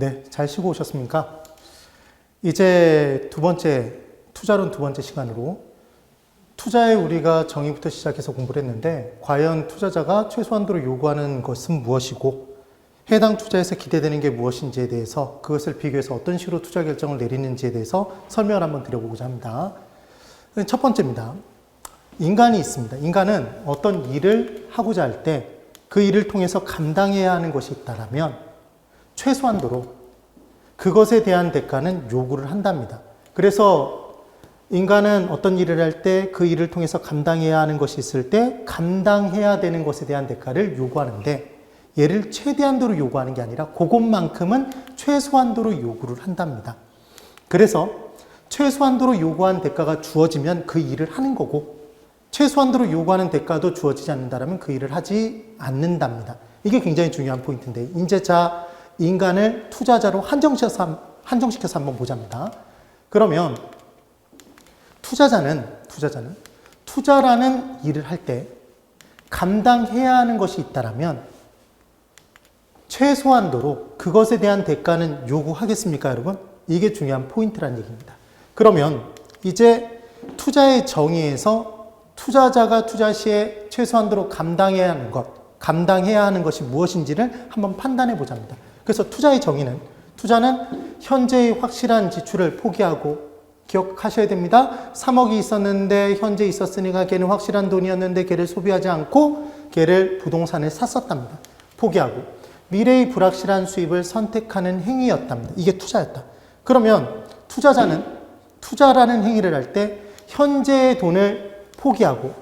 네, 잘 쉬고 오셨습니까? 이제 투자론 두 번째 시간으로 투자의 우리가 정의부터 시작해서 공부를 했는데 과연 투자자가 최소한도로 요구하는 것은 무엇이고 해당 투자에서 기대되는 게 무엇인지에 대해서 그것을 비교해서 어떤 식으로 투자 결정을 내리는지에 대해서 설명을 한번 드려보고자 합니다. 첫 번째입니다. 인간이 있습니다. 인간은 어떤 일을 하고자 할 때 그 일을 통해서 감당해야 하는 것이 있다면 최소한도로 그것에 대한 대가는 요구를 한답니다. 그래서 인간은 어떤 일을 할 때 그 일을 통해서 감당해야 하는 것이 있을 때 감당해야 되는 것에 대한 대가를 요구하는데 얘를 최대한도로 요구하는 게 아니라 그것만큼은 최소한도로 요구를 한답니다. 그래서 최소한도로 요구한 대가가 주어지면 그 일을 하는 거고 최소한도로 요구하는 대가도 주어지지 않는다면 그 일을 하지 않는답니다. 이게 굉장히 중요한 포인트인데 이제 인간을 투자자로 한정시켜서 한번 보자입니다. 그러면 투자자는 투자라는 일을 할 때 감당해야 하는 것이 있다면 최소한도로 그것에 대한 대가는 요구하겠습니까, 여러분? 이게 중요한 포인트란 얘기입니다. 그러면 이제 투자의 정의에서 투자자가 투자 시에 최소한도로 감당해야 하는 것이 무엇인지를 한번 판단해 보자입니다. 그래서 투자의 정의는 투자는 현재의 확실한 지출을 포기하고 기억하셔야 됩니다. 3억이 있었는데 현재 있었으니까 걔는 확실한 돈이었는데 걔를 소비하지 않고 걔를 부동산을 샀었답니다. 포기하고 미래의 불확실한 수입을 선택하는 행위였답니다. 이게 투자였다. 그러면 투자자는 투자라는 행위를 할 때 현재의 돈을 포기하고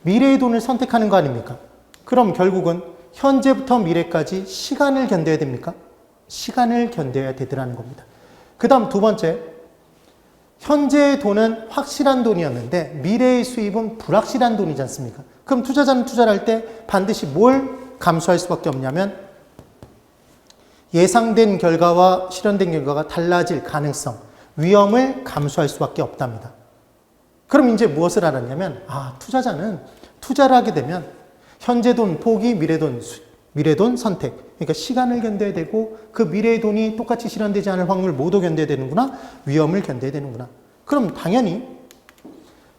미래의 돈을 선택하는 거 아닙니까? 그럼 결국은 현재부터 미래까지 시간을 견뎌야 됩니까? 시간을 견뎌야 되더라는 겁니다. 그 다음 두 번째, 현재의 돈은 확실한 돈이었는데 미래의 수입은 불확실한 돈이지 않습니까? 그럼 투자자는 투자를 할 때 반드시 뭘 감수할 수밖에 없냐면 예상된 결과와 실현된 결과가 달라질 가능성, 위험을 감수할 수밖에 없답니다. 그럼 이제 무엇을 알았냐면 투자자는 투자를 하게 되면 현재 돈 포기, 미래 돈 선택. 그러니까 시간을 견뎌야 되고 그 미래의 돈이 똑같이 실현되지 않을 확률 모두 견뎌야 되는구나. 위험을 견뎌야 되는구나. 그럼 당연히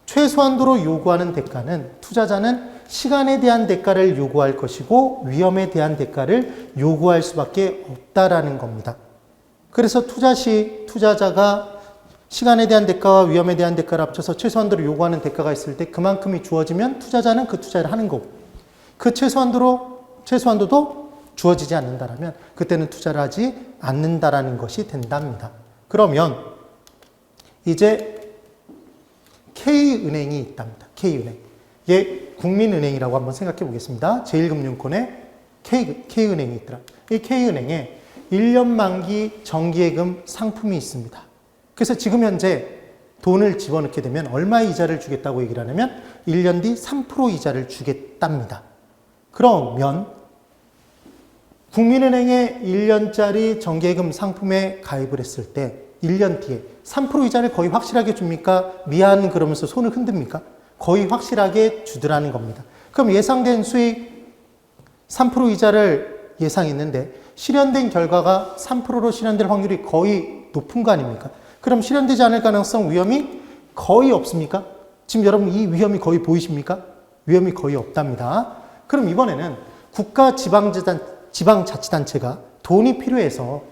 최소한도로 요구하는 대가는 투자자는 시간에 대한 대가를 요구할 것이고 위험에 대한 대가를 요구할 수밖에 없다라는 겁니다. 그래서 투자 시 투자자가 시간에 대한 대가와 위험에 대한 대가를 합쳐서 최소한도로 요구하는 대가가 있을 때 그만큼이 주어지면 투자자는 그 투자를 하는 거고 그 최소한도도 주어지지 않는다면 그때는 투자를 하지 않는다라는 것이 된답니다. 그러면 이제 K은행이 있답니다. K은행. 얘 국민은행이라고 한번 생각해 보겠습니다. 제1금융권에 K은행이 있더라. 이 K은행에 1년 만기 정기예금 상품이 있습니다. 그래서 지금 현재 돈을 집어넣게 되면 얼마 이자를 주겠다고 얘기를 하냐면 1년 뒤 3% 이자를 주겠답니다. 그러면 국민은행에 1년짜리 정기예금 상품에 가입을 했을 때 1년 뒤에 3% 이자를 거의 확실하게 줍니까? 미안 그러면서 손을 흔듭니까? 거의 확실하게 주더라는 겁니다. 그럼 예상된 수익 3% 이자를 예상했는데 실현된 결과가 3%로 실현될 확률이 거의 높은 거 아닙니까? 그럼 실현되지 않을 가능성, 위험이 거의 없습니까? 지금 여러분 이 위험이 거의 보이십니까? 위험이 거의 없답니다. 그럼 이번에는 국가 지방자치단체가 돈이 필요해서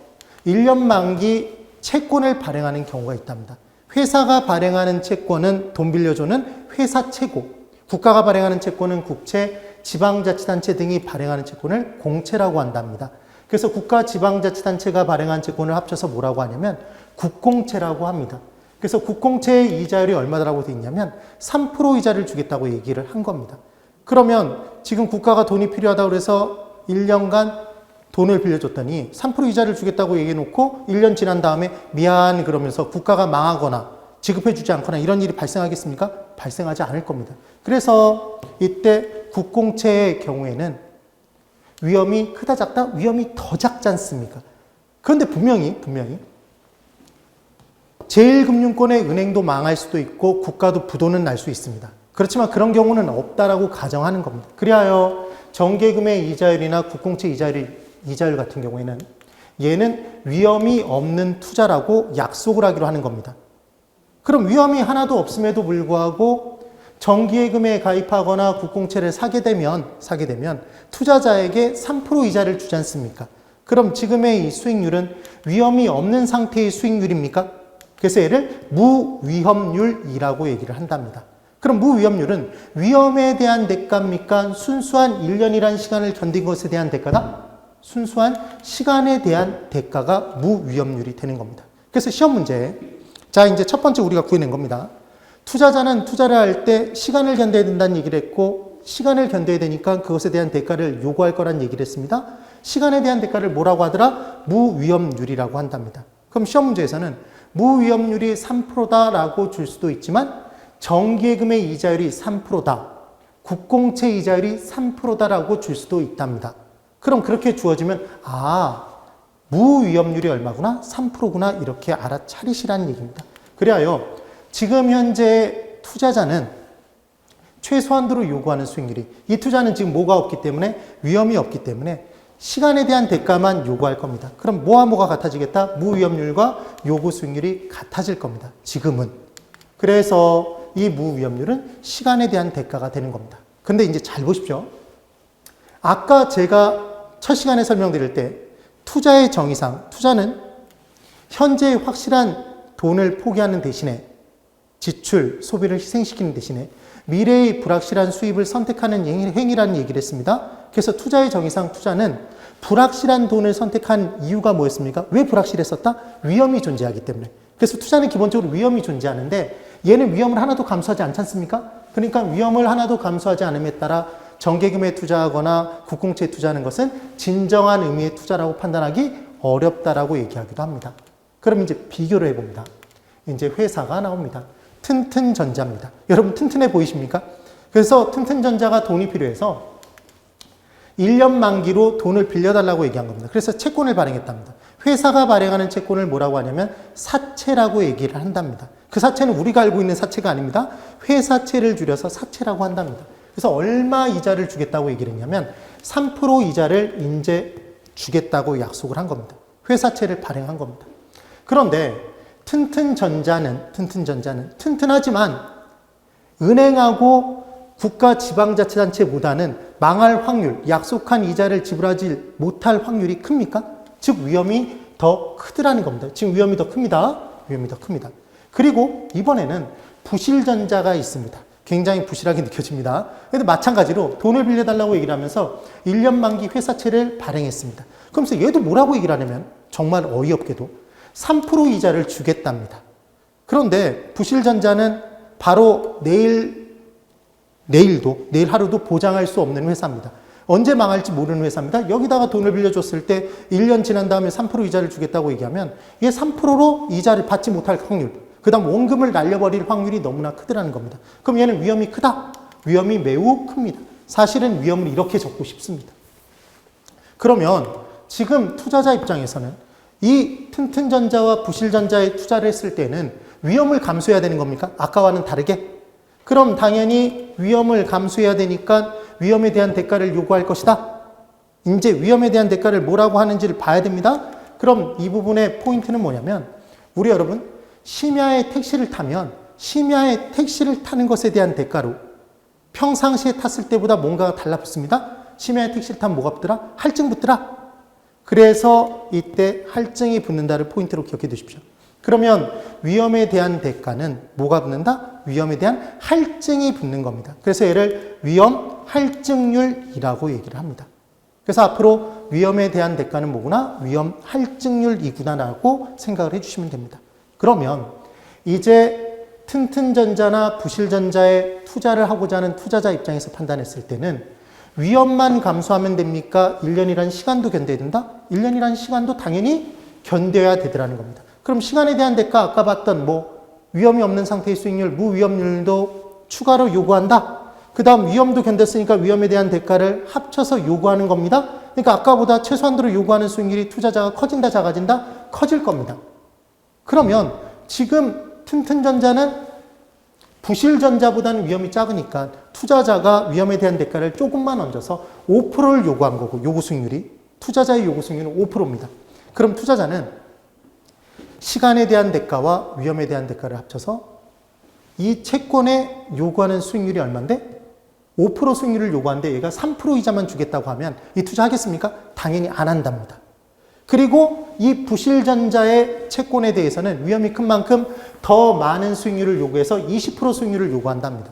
1년 만기 채권을 발행하는 경우가 있답니다. 회사가 발행하는 채권은 돈 빌려주는 회사채고, 국가가 발행하는 채권은 국채, 지방자치단체 등이 발행하는 채권을 공채라고 한답니다. 그래서 국가 지방자치단체가 발행한 채권을 합쳐서 뭐라고 하냐면 국공채라고 합니다. 그래서 국공채의 이자율이 얼마라고 되어 있냐면 3% 이자를 주겠다고 얘기를 한 겁니다. 그러면 지금 국가가 돈이 필요하다고 해서 1년간 돈을 빌려줬더니 3% 이자를 주겠다고 얘기해놓고 1년 지난 다음에 미안 그러면서 국가가 망하거나 지급해주지 않거나 이런 일이 발생하겠습니까? 발생하지 않을 겁니다. 그래서 이때 국공채의 경우에는 위험이 크다 작다? 위험이 더 작지 않습니까? 그런데 분명히 제1금융권의 은행도 망할 수도 있고 국가도 부도는 날 수 있습니다. 그렇지만 그런 경우는 없다라고 가정하는 겁니다. 그리하여 정기예금의 이자율이나 국공채 이자율 같은 경우에는 얘는 위험이 없는 투자라고 약속을 하기로 하는 겁니다. 그럼 위험이 하나도 없음에도 불구하고 정기예금에 가입하거나 국공채를 사게 되면 투자자에게 3% 이자를 주지 않습니까? 그럼 지금의 이 수익률은 위험이 없는 상태의 수익률입니까? 그래서 얘를 무위험률이라고 얘기를 한답니다. 그럼 무위험률은 위험에 대한 대가입니까? 순수한 1년이라는 시간을 견딘 것에 대한 대가다? 순수한 시간에 대한 대가가 무위험률이 되는 겁니다. 그래서 시험 문제, 자 이제 첫 번째 우리가 구해낸 겁니다. 투자자는 투자를 할 때 시간을 견뎌야 된다는 얘기를 했고, 시간을 견뎌야 되니까 그것에 대한 대가를 요구할 거란 얘기를 했습니다. 시간에 대한 대가를 뭐라고 하더라? 무위험률이라고 한답니다. 그럼 시험 문제에서는 무위험률이 3%다라고 줄 수도 있지만 정기예금의 이자율이 3%다, 국공채 이자율이 3%다라고 줄 수도 있답니다. 그럼 그렇게 주어지면 무위험률이 얼마구나? 3%구나 이렇게 알아차리시라는 얘기입니다. 그래야 지금 현재 투자자는 최소한도로 요구하는 수익률이, 이 투자는 지금 뭐가 없기 때문에, 위험이 없기 때문에 시간에 대한 대가만 요구할 겁니다. 그럼 뭐와 뭐가 같아지겠다? 무위험률과 요구 수익률이 같아질 겁니다. 지금은. 그래서 이 무위험률은 시간에 대한 대가가 되는 겁니다. 근데 이제 잘 보십시오. 아까 제가 첫 시간에 설명드릴 때 투자의 정의상 투자는 현재의 확실한 돈을 포기하는 대신에 지출, 소비를 희생시키는 대신에 미래의 불확실한 수입을 선택하는 행위라는 얘기를 했습니다. 그래서 투자의 정의상 투자는 불확실한 돈을 선택한 이유가 뭐였습니까? 왜 불확실했었다? 위험이 존재하기 때문에. 그래서 투자는 기본적으로 위험이 존재하는데 얘는 위험을 하나도 감수하지 않지 않습니까? 그러니까 위험을 하나도 감수하지 않음에 따라 정기예금에 투자하거나 국공채에 투자하는 것은 진정한 의미의 투자라고 판단하기 어렵다라고 얘기하기도 합니다. 그럼 이제 비교를 해봅니다. 이제 회사가 나옵니다. 튼튼전자입니다. 여러분 튼튼해 보이십니까? 그래서 튼튼전자가 돈이 필요해서 1년 만기로 돈을 빌려달라고 얘기한 겁니다. 그래서 채권을 발행했답니다. 회사가 발행하는 채권을 뭐라고 하냐면 사채라고 얘기를 한답니다. 그 사채는 우리가 알고 있는 사채가 아닙니다. 회사채를 줄여서 사채라고 한답니다. 그래서 얼마 이자를 주겠다고 얘기를 했냐면 3% 이자를 이제 주겠다고 약속을 한 겁니다. 회사채를 발행한 겁니다. 그런데 튼튼전자는 튼튼하지만 은행하고 국가 지방자치단체보다는 망할 확률, 약속한 이자를 지불하지 못할 확률이 큽니까? 즉 위험이 더 크더라는 겁니다. 지금 위험이 더 큽니다. 위험이 더 큽니다. 그리고 이번에는 부실전자가 있습니다. 굉장히 부실하게 느껴집니다. 그런데 마찬가지로 돈을 빌려달라고 얘기를 하면서 1년 만기 회사채를 발행했습니다. 그러면서 얘도 뭐라고 얘기를 하냐면 정말 어이없게도 3% 이자를 주겠답니다. 그런데 부실전자는 바로 내일 하루도 보장할 수 없는 회사입니다. 언제 망할지 모르는 회사입니다. 여기다가 돈을 빌려줬을 때 1년 지난 다음에 3% 이자를 주겠다고 얘기하면 얘 3%로 이자를 받지 못할 확률, 그 다음 원금을 날려버릴 확률이 너무나 크더라는 겁니다. 그럼 얘는 위험이 크다? 위험이 매우 큽니다. 사실은 위험을 이렇게 적고 싶습니다. 그러면 지금 투자자 입장에서는 이 튼튼전자와 부실전자에 투자를 했을 때는 위험을 감수해야 되는 겁니까? 아까와는 다르게? 그럼 당연히 위험을 감수해야 되니까 위험에 대한 대가를 요구할 것이다. 이제 위험에 대한 대가를 뭐라고 하는지를 봐야 됩니다. 그럼 이 부분의 포인트는 뭐냐면 우리 여러분 심야에 택시를 타면 심야에 택시를 타는 것에 대한 대가로 평상시에 탔을 때보다 뭔가가 달라붙습니다. 심야에 택시를 타면 뭐가 붙더라? 할증 붙더라. 그래서 이때 할증이 붙는다를 포인트로 기억해 두십시오. 그러면 위험에 대한 대가는 뭐가 붙는다? 위험에 대한 할증이 붙는 겁니다. 그래서 얘를 위험 할증률이라고 얘기를 합니다. 그래서 앞으로 위험에 대한 대가는 뭐구나? 위험 할증률이구나라고 생각을 해주시면 됩니다. 그러면 이제 튼튼전자나 부실전자에 투자를 하고자 하는 투자자 입장에서 판단했을 때는 위험만 감수하면 됩니까? 1년이라는 시간도 견뎌야 된다? 1년이라는 시간도 당연히 견뎌야 되더라는 겁니다. 그럼 시간에 대한 대가 아까 봤던 위험이 없는 상태의 수익률, 무위험률도 추가로 요구한다? 그 다음 위험도 견뎠으니까 위험에 대한 대가를 합쳐서 요구하는 겁니다. 그러니까 아까보다 최소한도로 요구하는 수익률이 투자자가 커진다, 작아진다? 커질 겁니다. 그러면 지금 튼튼전자는 부실전자보다는 위험이 작으니까 투자자가 위험에 대한 대가를 조금만 얹어서 5%를 요구한 거고 요구 수익률이 투자자의 요구 수익률은 5%입니다. 그럼 투자자는 시간에 대한 대가와 위험에 대한 대가를 합쳐서 이 채권에 요구하는 수익률이 얼마인데 5% 수익률을 요구하는데 얘가 3% 이자만 주겠다고 하면 이 투자하겠습니까? 당연히 안 한답니다. 그리고 이 부실전자의 채권에 대해서는 위험이 큰 만큼 더 많은 수익률을 요구해서 20% 수익률을 요구한답니다.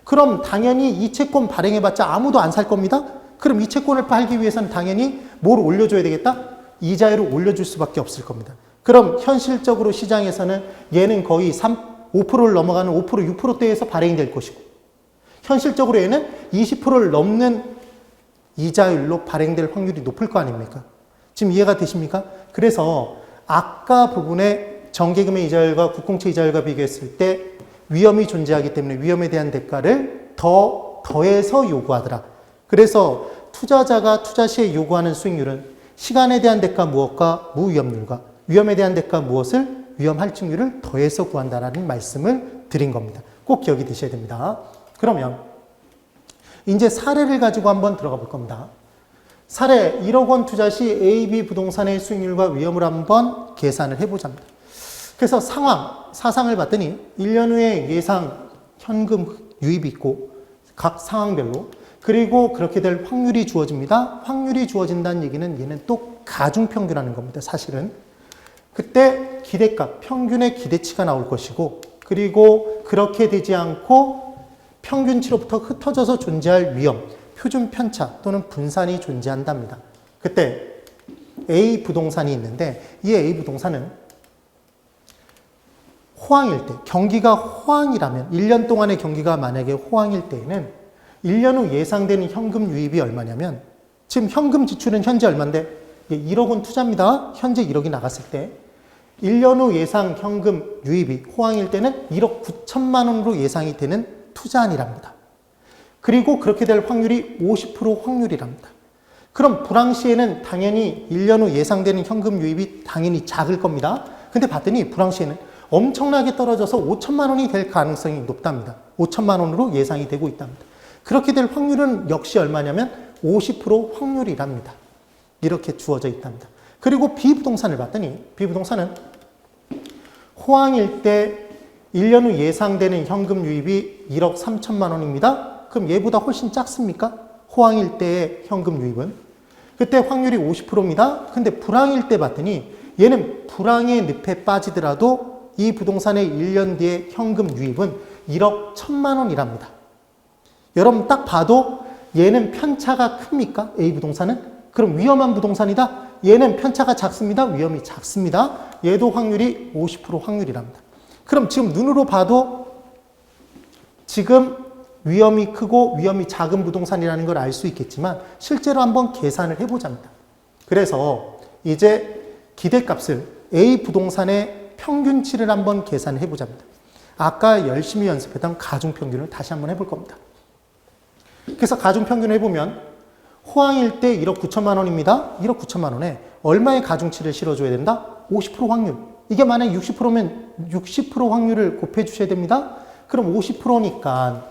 그럼 당연히 이 채권 발행해봤자 아무도 안 살 겁니다. 그럼 이 채권을 팔기 위해서는 당연히 뭘 올려줘야 되겠다? 이자율을 올려줄 수밖에 없을 겁니다. 그럼 현실적으로 시장에서는 얘는 거의 5%를 넘어가는 5%, 6%대에서 발행이 될 것이고 현실적으로 얘는 20%를 넘는 이자율로 발행될 확률이 높을 거 아닙니까? 지금 이해가 되십니까? 그래서 아까 부분에 정기금의 이자율과 국공채 이자율과 비교했을 때 위험이 존재하기 때문에 위험에 대한 대가를 더해서 요구하더라. 그래서 투자자가 투자 시에 요구하는 수익률은 시간에 대한 대가 무엇과 무위험률과 위험에 대한 대가 무엇을 위험 할증률을 더해서 구한다라는 말씀을 드린 겁니다. 꼭 기억이 되셔야 됩니다. 그러면 이제 사례를 가지고 한번 들어가 볼 겁니다. 사례 1억 원 투자 시 AB 부동산의 수익률과 위험을 한번 계산을 해보자입니다. 그래서 사상을 봤더니 1년 후에 예상 현금 유입이 있고 각 상황별로 그리고 그렇게 될 확률이 주어집니다. 확률이 주어진다는 얘기는 얘는 또 가중평균하는 겁니다. 사실은. 그때 기대값, 평균의 기대치가 나올 것이고 그리고 그렇게 되지 않고 평균치로부터 흩어져서 존재할 위험, 표준 편차 또는 분산이 존재한답니다. 그때 A 부동산이 있는데 이 A 부동산은 호황일 때, 경기가 호황이라면 1년 동안의 경기가 만약에 호황일 때에는 1년 후 예상되는 현금 유입이 얼마냐면 지금 현금 지출은 현재 얼마인데 1억 원 투자입니다. 현재 1억이 나갔을 때 1년 후 예상 현금 유입이 호황일 때는 1억 9천만 원으로 예상이 되는 투자안이랍니다. 그리고 그렇게 될 확률이 50% 확률이랍니다. 그럼 불황 시에는 당연히 1년 후 예상되는 현금 유입이 당연히 작을 겁니다. 근데 봤더니 불황 시에는 엄청나게 떨어져서 5천만 원이 될 가능성이 높답니다. 5천만 원으로 예상이 되고 있답니다. 그렇게 될 확률은 역시 얼마냐면 50% 확률이랍니다. 이렇게 주어져 있답니다. 그리고 B부동산을 봤더니 B부동산은 호황일 때 1년 후 예상되는 현금 유입이 1억 3천만 원입니다. 그럼 얘보다 훨씬 작습니까? 호황일 때의 현금 유입은. 그때 확률이 50%입니다. 근데 불황일 때 봤더니 얘는 불황의 늪에 빠지더라도 이 부동산의 1년 뒤의 현금 유입은 1억 1천만 원이랍니다. 여러분 딱 봐도 얘는 편차가 큽니까? A 부동산은? 그럼 위험한 부동산이다? 얘는 편차가 작습니다. 위험이 작습니다. 얘도 확률이 50% 확률이랍니다. 그럼 지금 눈으로 봐도 지금 위험이 크고 위험이 작은 부동산이라는 걸 알 수 있겠지만 실제로 한번 계산을 해보자입니다. 그래서 이제 기대값을 A 부동산의 평균치를 한번 계산해 보자입니다. 아까 열심히 연습했던 가중평균을 다시 한번 해볼 겁니다. 그래서 가중평균을 해보면 호황일 때 1억 9천만 원입니다. 1억 9천만 원에 얼마의 가중치를 실어줘야 된다? 50% 확률. 이게 만약 60%면 60% 확률을 곱해 주셔야 됩니다. 그럼 50%니까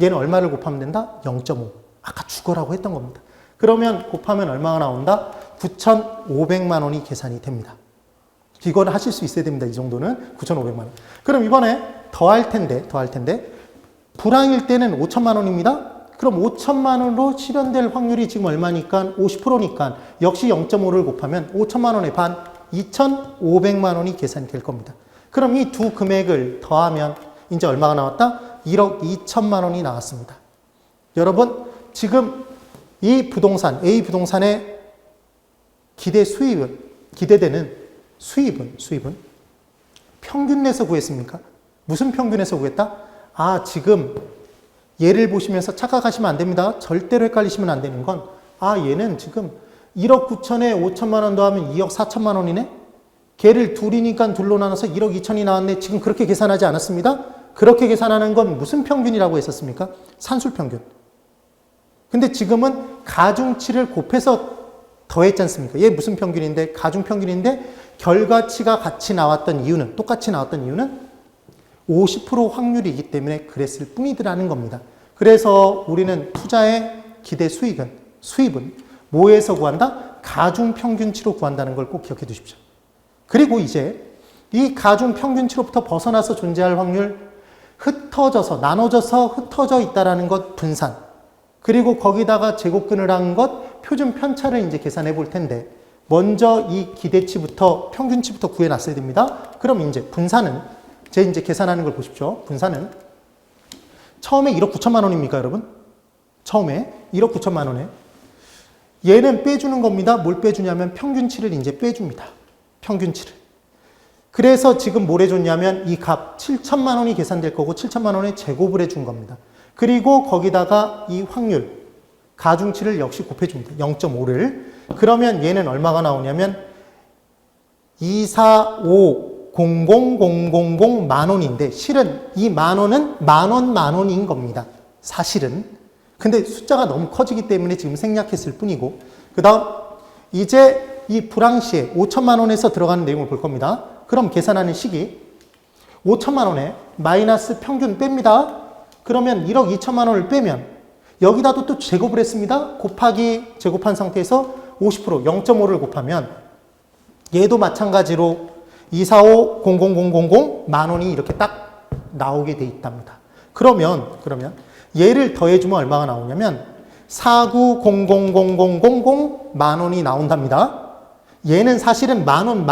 얘는 얼마를 곱하면 된다? 0.5. 아까 주거라고 했던 겁니다. 그러면 곱하면 얼마가 나온다? 9,500만 원이 계산이 됩니다. 이거는 하실 수 있어야 됩니다. 이 정도는 9,500만 원. 그럼 이번에 더할 텐데 불황일 때는 5천만 원입니다. 그럼 5천만 원으로 실현될 확률이 지금 얼마니까 50%니까 역시 0.5를 곱하면 5천만 원의 반 2,500만 원이 계산이 될 겁니다. 그럼 이 두 금액을 더하면 이제 얼마가 나왔다? 1억 2천만 원이 나왔습니다. 여러분 지금 이 부동산 A 부동산의 기대되는 수입은 평균 내서 구했습니까? 무슨 평균에서 구했다? 지금 얘를 보시면서 착각하시면 안 됩니다. 절대로 헷갈리시면 안 되는 건 얘는 지금 1억 9천에 5천만 원 더하면 2억 4천만 원이네? 걔를 둘이니까 둘로 나눠서 1억 2천이 나왔네. 지금 그렇게 계산하지 않았습니다. 그렇게 계산하는 건 무슨 평균이라고 했었습니까? 산술평균. 근데 지금은 가중치를 곱해서 더했지 않습니까? 얘 무슨 평균인데? 가중평균인데 결과치가 똑같이 나왔던 이유는 50% 확률이기 때문에 그랬을 뿐이더라는 겁니다. 그래서 우리는 투자의 기대 수입은 뭐에서 구한다? 가중평균치로 구한다는 걸 꼭 기억해 두십시오. 그리고 이제 이 가중평균치로부터 벗어나서 존재할 확률, 흩어져서, 나눠져서 흩어져 있다는 것 분산, 그리고 거기다가 제곱근을 한 것 표준 편차를 이제 계산해 볼 텐데, 먼저 이 기대치부터 평균치부터 구해 놨어야 됩니다. 그럼 이제 분산은 이제 계산하는 걸 보십시오. 분산은 처음에 1억 9천만 원입니까, 여러분? 처음에 1억 9천만 원에 얘는 빼주는 겁니다. 뭘 빼주냐면 평균치를 이제 빼줍니다. 평균치를. 그래서 지금 뭘 해줬냐면 이 값 7천만 원이 계산될 거고 7천만 원에 제곱을 해준 겁니다. 그리고 거기다가 이 확률, 가중치를 역시 곱해줍니다. 0.5를. 그러면 얘는 얼마가 나오냐면 2450000 만 원인데 실은 이 만 원은 만 원인 겁니다. 사실은. 근데 숫자가 너무 커지기 때문에 지금 생략했을 뿐이고, 그 다음 이제 이 불황시에 5천만 원에서 들어가는 내용을 볼 겁니다. 그럼 계산하는 식이 5천만 원에 마이너스 평균 뺍니다. 그러면 1억 2천만 원을 빼면 여기다도 또 제곱을 했습니다. 곱하기 제곱한 상태에서 50% 0.5를 곱하면 얘도 마찬가지로 2450000 만 원이 이렇게 딱 나오게 돼 있답니다. 그러면 얘를 더해주면 얼마가 나오냐면 4900000 만 원이 나온답니다. 얘는 사실은 만 원,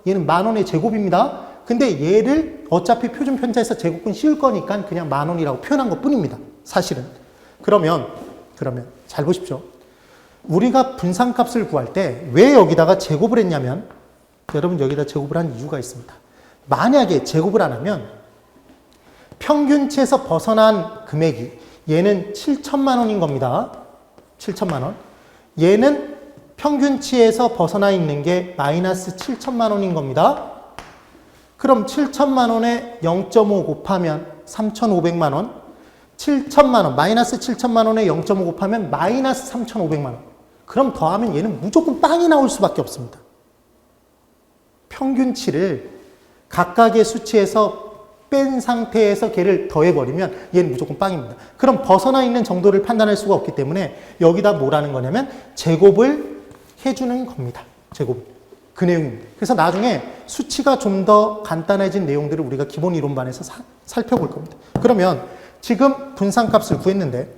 얘는 만 원의 제곱입니다. 근데 얘를 어차피 표준 편차에서 제곱근 씌울 거니까 그냥 만 원이라고 표현한 것 뿐입니다. 사실은. 그러면 잘 보십시오. 우리가 분산값을 구할 때 왜 여기다가 제곱을 했냐면, 여러분 여기다 제곱을 한 이유가 있습니다. 만약에 제곱을 안 하면 평균치에서 벗어난 금액이 얘는 7천만 원인 겁니다. 7천만 원. 얘는 평균치에서 벗어나 있는 게 마이너스 7천만 원인 겁니다. 그럼 7천만 원에 0.5 곱하면 3,500만 원. 7천만 원, 마이너스 7천만 원에 0.5 곱하면 마이너스 3,500만 원. 그럼 더하면 얘는 무조건 빵이 나올 수밖에 없습니다. 평균치를 각각의 수치에서 뺀 상태에서 걔를 더해버리면 얘는 무조건 빵입니다. 그럼 벗어나 있는 정도를 판단할 수가 없기 때문에 여기다 뭐라는 거냐면 제곱을 해주는 겁니다. 제곱. 그 내용입니다. 그래서 나중에 수치가 좀 더 간단해진 내용들을 우리가 기본 이론반에서 살펴볼 겁니다. 그러면 지금 분산값을 구했는데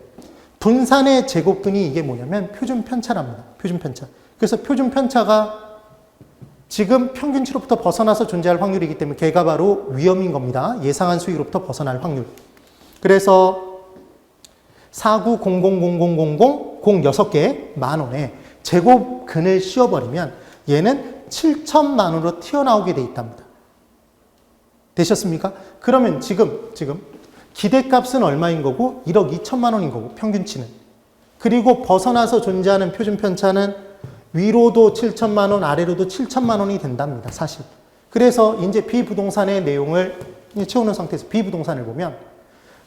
분산의 제곱근이 이게 뭐냐면 표준 편차랍니다. 표준 편차. 그래서 표준 편차가 지금 평균치로부터 벗어나서 존재할 확률이기 때문에 걔가 바로 위험인 겁니다. 예상한 수위로부터 벗어날 확률. 그래서 4900000 6개 만 원에 제곱근을 씌워버리면 얘는 7천만 원으로 튀어나오게 돼 있답니다. 되셨습니까? 그러면 지금 기대값은 얼마인 거고 1억 2천만 원인 거고 평균치는. 그리고 벗어나서 존재하는 표준 편차는 위로도 7천만 원, 아래로도 7천만 원이 된답니다. 사실. 그래서 이제 비부동산의 내용을 채우는 상태에서 비부동산을 보면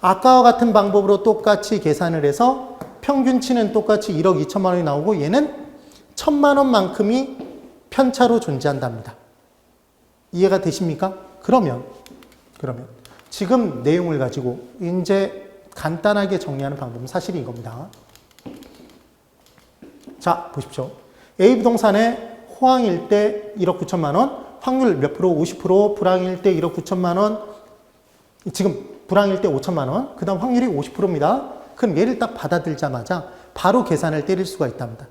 아까와 같은 방법으로 똑같이 계산을 해서 평균치는 똑같이 1억 2천만 원이 나오고 얘는 1천만 원만큼이 편차로 존재한답니다. 이해가 되십니까? 그러면 지금 내용을 가지고 이제 간단하게 정리하는 방법은 사실 이겁니다. 자, 보십시오. A부동산의 호황일 때 1억 9천만 원, 확률 몇 프로? 50%, 불황일 때 1억 9천만 원, 지금 불황일 때 5천만 원, 그 다음 확률이 50%입니다. 그럼 얘를 딱 받아들자마자 바로 계산을 때릴 수가 있답니다.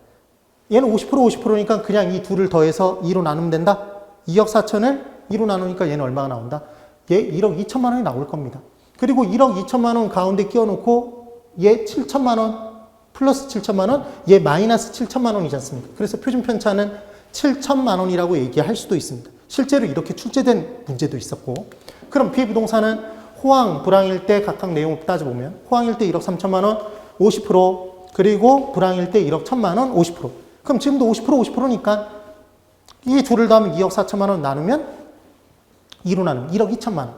얘는 50%니까 그냥 이 둘을 더해서 2로 나누면 된다. 2억 4천을 2로 나누니까 얘는 얼마가 나온다? 얘 1억 2천만 원이 나올 겁니다. 그리고 1억 2천만 원 가운데 끼워놓고 얘 7천만 원, 플러스 7천만 원, 얘 마이너스 7천만 원이지 않습니까? 그래서 표준 편차는 7천만 원이라고 얘기할 수도 있습니다. 실제로 이렇게 출제된 문제도 있었고, 그럼 비부동산은 호황, 불황일 때 각각 내용을 따져보면 호황일 때 1억 3천만 원 50%, 그리고 불황일 때 1억 1천만 원 50%. 그럼 지금도 50%니까 이 둘을 더하면 2억 4천만 원 나누면 2로 나누면 1억 2천만 원.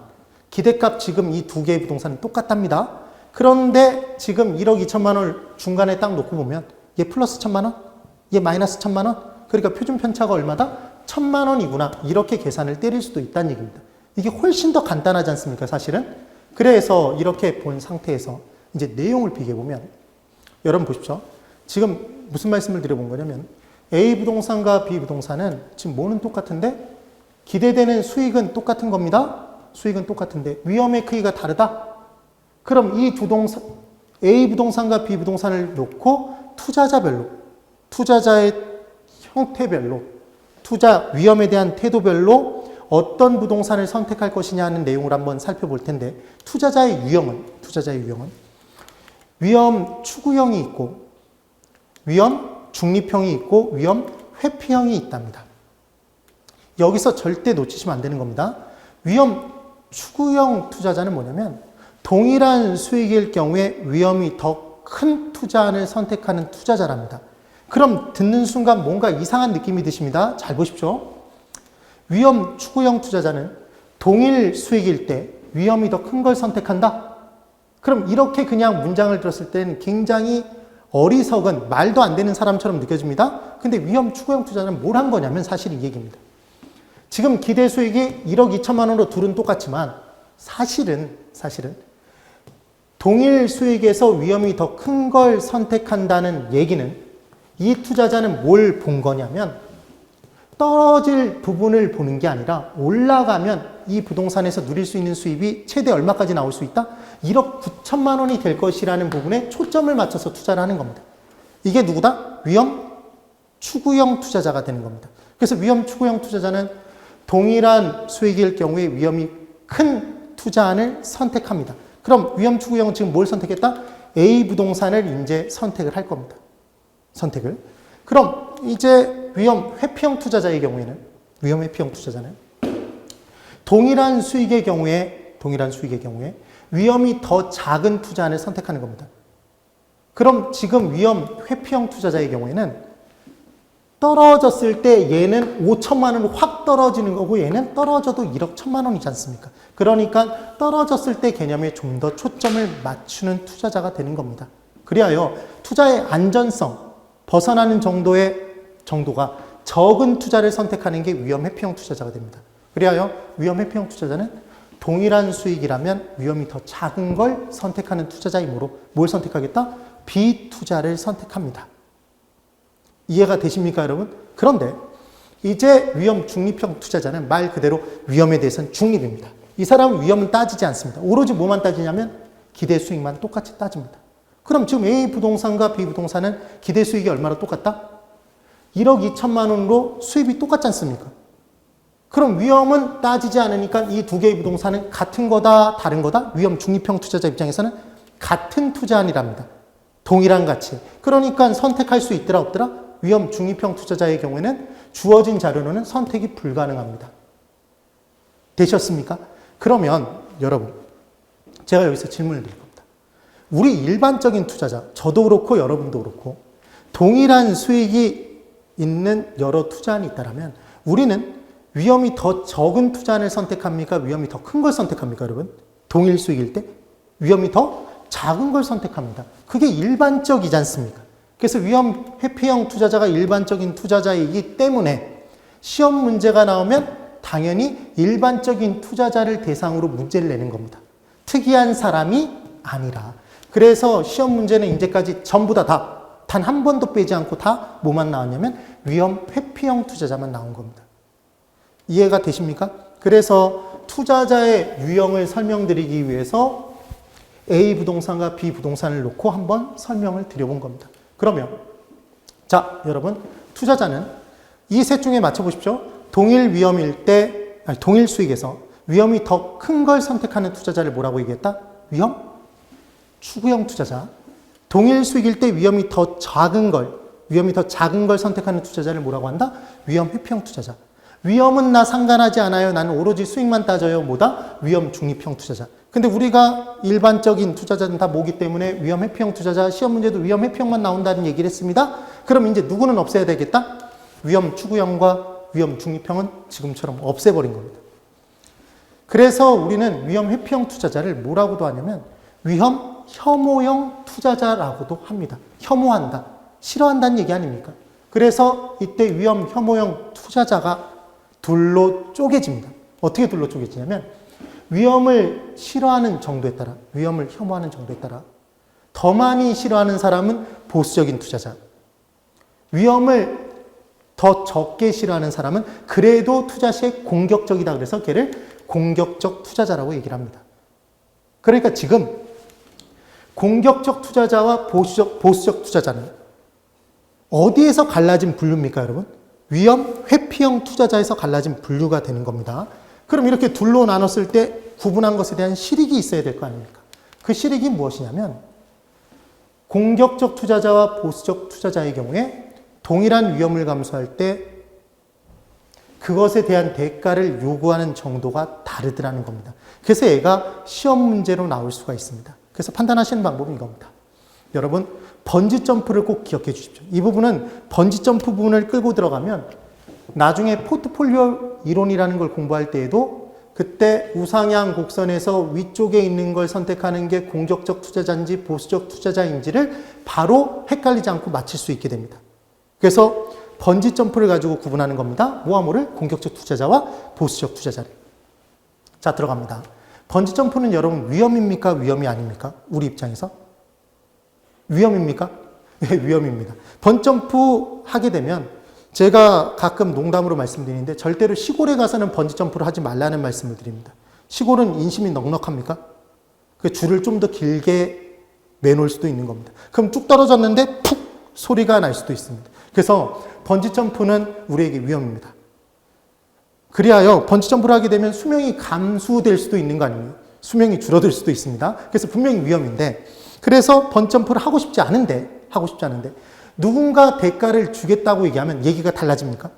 기대값 지금 이 두 개의 부동산은 똑같답니다. 그런데 지금 1억 2천만 원을 중간에 딱 놓고 보면 얘 플러스 1천만 원, 얘 마이너스 1천만 원. 그러니까 표준 편차가 얼마다? 1천만 원이구나. 이렇게 계산을 때릴 수도 있다는 얘기입니다. 이게 훨씬 더 간단하지 않습니까, 사실은? 그래서 이렇게 본 상태에서 이제 내용을 비교해보면 여러분 보십시오. 지금 무슨 말씀을 드려본 거냐면 A 부동산과 B 부동산은 지금 뭐는 똑같은데 기대되는 수익은 똑같은 겁니다. 수익은 똑같은데 위험의 크기가 다르다. 그럼 이 부동산 A 부동산과 B 부동산을 놓고 투자자별로, 투자자의 형태별로, 투자 위험에 대한 태도별로 어떤 부동산을 선택할 것이냐 하는 내용을 한번 살펴볼 텐데 투자자의 유형은 위험 추구형이 있고 위험 중립형이 있고 위험 회피형이 있답니다. 여기서 절대 놓치시면 안 되는 겁니다. 위험 추구형 투자자는 뭐냐면 동일한 수익일 경우에 위험이 더 큰 투자안을 선택하는 투자자랍니다. 그럼 듣는 순간 뭔가 이상한 느낌이 드십니다. 잘 보십시오. 위험 추구형 투자자는 동일 수익일 때 위험이 더 큰 걸 선택한다. 그럼 이렇게 그냥 문장을 들었을 때는 굉장히 어리석은 말도 안 되는 사람처럼 느껴집니다. 근데 위험 추구형 투자자는 뭘 한 거냐면 사실 이 얘기입니다. 지금 기대 수익이 1억 2천만 원으로 둘은 똑같지만 사실은 동일 수익에서 위험이 더 큰 걸 선택한다는 얘기는 이 투자자는 뭘 본 거냐면 떨어질 부분을 보는 게 아니라 올라가면 이 부동산에서 누릴 수 있는 수입이 최대 얼마까지 나올 수 있다? 1억 9천만 원이 될 것이라는 부분에 초점을 맞춰서 투자를 하는 겁니다. 이게 누구다? 위험 추구형 투자자가 되는 겁니다. 그래서 위험 추구형 투자자는 동일한 수익일 경우에 위험이 큰 투자안을 선택합니다. 그럼 위험 추구형은 지금 뭘 선택했다? A 부동산을 이제 선택을 할 겁니다. 선택을. 그럼 이제 위험 회피형 투자자의 경우에는 위험 회피형 투자자는 동일한 수익의 경우에 위험이 더 작은 투자안을 선택하는 겁니다. 그럼 지금 위험 회피형 투자자의 경우에는 떨어졌을 때 얘는 5천만 원으로 확 떨어지는 거고 얘는 떨어져도 1억 1천만 원이지 않습니까? 그러니까 떨어졌을 때 개념에 좀 더 초점을 맞추는 투자자가 되는 겁니다. 그리하여 투자의 안전성, 벗어나는 정도가 적은 투자를 선택하는 게 위험 회피형 투자자가 됩니다. 그리하여 위험 회피형 투자자는 동일한 수익이라면 위험이 더 작은 걸 선택하는 투자자이므로 뭘 선택하겠다? 비투자를 선택합니다. 이해가 되십니까, 여러분? 그런데 이제 위험 중립형 투자자는 말 그대로 위험에 대해서는 중립입니다. 이 사람은 위험은 따지지 않습니다. 오로지 뭐만 따지냐면 기대 수익만 똑같이 따집니다. 그럼 지금 A 부동산과 B 부동산은 기대 수익이 얼마나 똑같다? 1억 2천만 원으로 수입이 똑같지 않습니까? 그럼 위험은 따지지 않으니까 이 두 개의 부동산은 같은 거다, 다른 거다? 위험 중립형 투자자 입장에서는 같은 투자안이랍니다. 동일한 가치. 그러니까 선택할 수 있더라, 없더라? 위험 중립형 투자자의 경우에는 주어진 자료로는 선택이 불가능합니다. 되셨습니까? 그러면 여러분, 제가 여기서 질문을 드릴 겁니다. 우리 일반적인 투자자, 저도 그렇고 여러분도 그렇고 동일한 수익이 있는 여러 투자안이 있다면 우리는 위험이 더 적은 투자안을 선택합니까? 위험이 더 큰 걸 선택합니까, 여러분? 동일 수익일 때 위험이 더 작은 걸 선택합니다. 그게 일반적이지 않습니까? 그래서 위험 회피형 투자자가 일반적인 투자자이기 때문에 시험 문제가 나오면 당연히 일반적인 투자자를 대상으로 문제를 내는 겁니다. 특이한 사람이 아니라. 그래서 시험 문제는 이제까지 전부 다 단 한 번도 빼지 않고 다 뭐만 나왔냐면 위험 회피형 투자자만 나온 겁니다. 이해가 되십니까? 그래서 투자자의 유형을 설명드리기 위해서 A 부동산과 B 부동산을 놓고 한번 설명을 드려본 겁니다. 그러면 자, 여러분, 투자자는 이 셋 중에 맞춰보십시오. 동일 위험일 때, 동일 수익에서 위험이 더 큰 걸 선택하는 투자자를 뭐라고 얘기했다? 위험 추구형 투자자. 동일 수익일 때 위험이 더 작은 걸 선택하는 투자자를 뭐라고 한다? 위험 회피형 투자자. 위험은 나 상관하지 않아요. 나는 오로지 수익만 따져요. 뭐다? 위험 중립형 투자자. 근데 우리가 일반적인 투자자는 다 뭐기 때문에 위험 회피형 투자자, 시험 문제도 위험 회피형만 나온다는 얘기를 했습니다. 그럼 이제 누구는 없애야 되겠다? 위험 추구형과 위험 중립형은 지금처럼 없애버린 겁니다. 그래서 우리는 위험 회피형 투자자를 뭐라고도 하냐면 위험 혐오형 투자자라고도 합니다. 혐오한다, 싫어한다는 얘기 아닙니까? 그래서 이때 위험 혐오형 투자자가 둘로 쪼개집니다. 어떻게 둘로 쪼개지냐면 위험을 싫어하는 정도에 따라, 위험을 혐오하는 정도에 따라 더 많이 싫어하는 사람은 보수적인 투자자, 위험을 더 적게 싫어하는 사람은 그래도 투자 시에 공격적이다. 그래서 걔를 공격적 투자자라고 얘기를 합니다. 그러니까 지금 공격적 투자자와 보수적 투자자는 어디에서 갈라진 분류입니까, 여러분? 위험 회피형 투자자에서 갈라진 분류가 되는 겁니다. 그럼 이렇게 둘로 나눴을 때 구분한 것에 대한 실익이 있어야 될 거 아닙니까? 그 실익이 무엇이냐면 공격적 투자자와 보수적 투자자의 경우에 동일한 위험을 감수할 때 그것에 대한 대가를 요구하는 정도가 다르더라는 겁니다. 그래서 얘가 시험 문제로 나올 수가 있습니다. 그래서 판단하시는 방법은 이겁니다. 여러분, 번지점프를 꼭 기억해 주십시오. 이 부분은 번지점프 부분을 끌고 들어가면 나중에 포트폴리오 이론이라는 걸 공부할 때에도 그때 우상향 곡선에서 위쪽에 있는 걸 선택하는 게 공격적 투자자인지 보수적 투자자인지를 바로 헷갈리지 않고 맞힐 수 있게 됩니다. 그래서 번지 점프를 가지고 구분하는 겁니다. 뭐와 뭐를? 공격적 투자자와 보수적 투자자를. 자, 들어갑니다. 번지 점프는 여러분 위험입니까? 위험이 아닙니까? 우리 입장에서? 위험입니까? 네, 위험입니다. 번지 점프 하게 되면 제가 가끔 농담으로 말씀드리는데 절대로 시골에 가서는 번지 점프를 하지 말라는 말씀을 드립니다. 시골은 인심이 넉넉합니까? 그 줄을 좀 더 길게 매놓을 수도 있는 겁니다. 그럼 쭉 떨어졌는데 푹 소리가 날 수도 있습니다. 그래서 번지 점프는 우리에게 위험입니다. 그리하여 번지 점프를 하게 되면 수명이 감소될 수도 있는 거 아니에요? 수명이 줄어들 수도 있습니다. 그래서 분명히 위험인데 그래서 번지 점프를 하고 싶지 않은데 누군가 대가를 주겠다고 얘기하면 얘기가 달라집니까?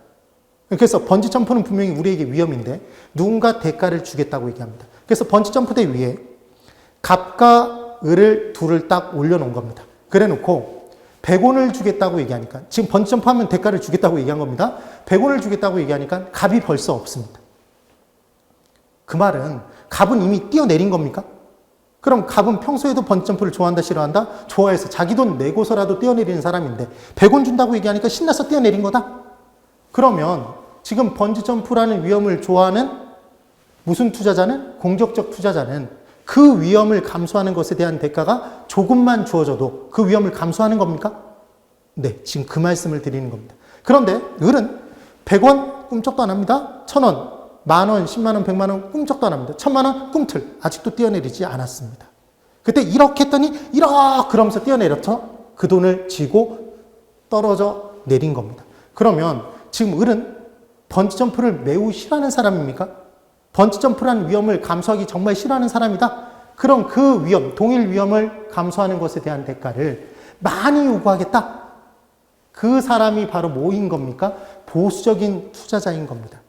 그래서 번지 점프는 분명히 우리에게 위험인데 누군가 대가를 주겠다고 얘기합니다. 그래서 번지 점프대 위에 갑과 을을 둘을 딱 올려놓은 겁니다. 그래 놓고 100원을 주겠다고 얘기하니까 지금 번지 점프하면 대가를 주겠다고 얘기한 겁니다. 100원을 주겠다고 얘기하니까 갑이 벌써 없습니다. 그 말은 갑은 이미 뛰어내린 겁니까? 그럼 갑은 평소에도 번지 점프를 좋아한다, 싫어한다? 좋아해서 자기 돈 내고서라도 뛰어내리는 사람인데 100원 준다고 얘기하니까 신나서 뛰어내린 거다? 그러면 지금 번지 점프라는 위험을 좋아하는 무슨 투자자는? 공격적 투자자는 그 위험을 감수하는 것에 대한 대가가 조금만 주어져도 그 위험을 감수하는 겁니까? 네, 지금 그 말씀을 드리는 겁니다. 그런데 을은 100원 꿈쩍도 안 합니다. 1000원, 만원, 10만원, 100만원 꿈쩍도 안 합니다. 1000만원 꿈틀 아직도 뛰어내리지 않았습니다. 그때 이렇게 했더니 그러면서 뛰어내렸죠. 그 돈을 쥐고 떨어져 내린 겁니다. 그러면 지금 을은 번지점프를 매우 싫어하는 사람입니까? 번지점프라는 위험을 감수하기 정말 싫어하는 사람이다? 그럼 그 위험, 동일 위험을 감수하는 것에 대한 대가를 많이 요구하겠다? 그 사람이 바로 뭐인 겁니까? 보수적인 투자자인 겁니다.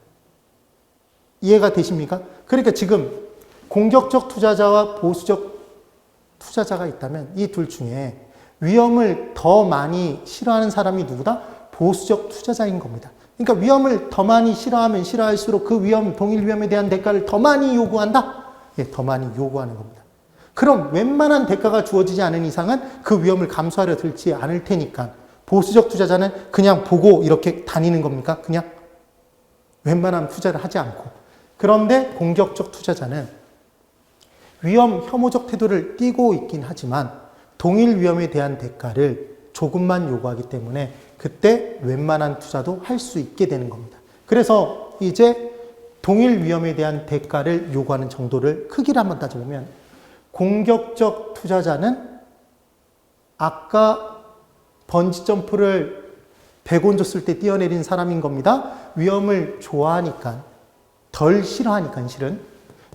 이해가 되십니까? 그러니까 지금 공격적 투자자와 보수적 투자자가 있다면 이 둘 중에 위험을 더 많이 싫어하는 사람이 누구다? 보수적 투자자인 겁니다. 그러니까 위험을 더 많이 싫어하면 싫어할수록 그 위험, 동일 위험에 대한 대가를 더 많이 요구한다? 예, 더 많이 요구하는 겁니다. 그럼 웬만한 대가가 주어지지 않은 이상은 그 위험을 감수하려 들지 않을 테니까 보수적 투자자는 그냥 보고 이렇게 다니는 겁니까? 그냥 웬만하면 투자를 하지 않고. 그런데 공격적 투자자는 위험 혐오적 태도를 띠고 있긴 하지만 동일 위험에 대한 대가를 조금만 요구하기 때문에 그때 웬만한 투자도 할 수 있게 되는 겁니다. 그래서 이제 동일 위험에 대한 대가를 요구하는 정도를 크기를 한번 따져보면 공격적 투자자는 아까 번지점프를 100원 줬을 때 뛰어내린 사람인 겁니다. 위험을 좋아하니까, 덜 싫어하니까 실은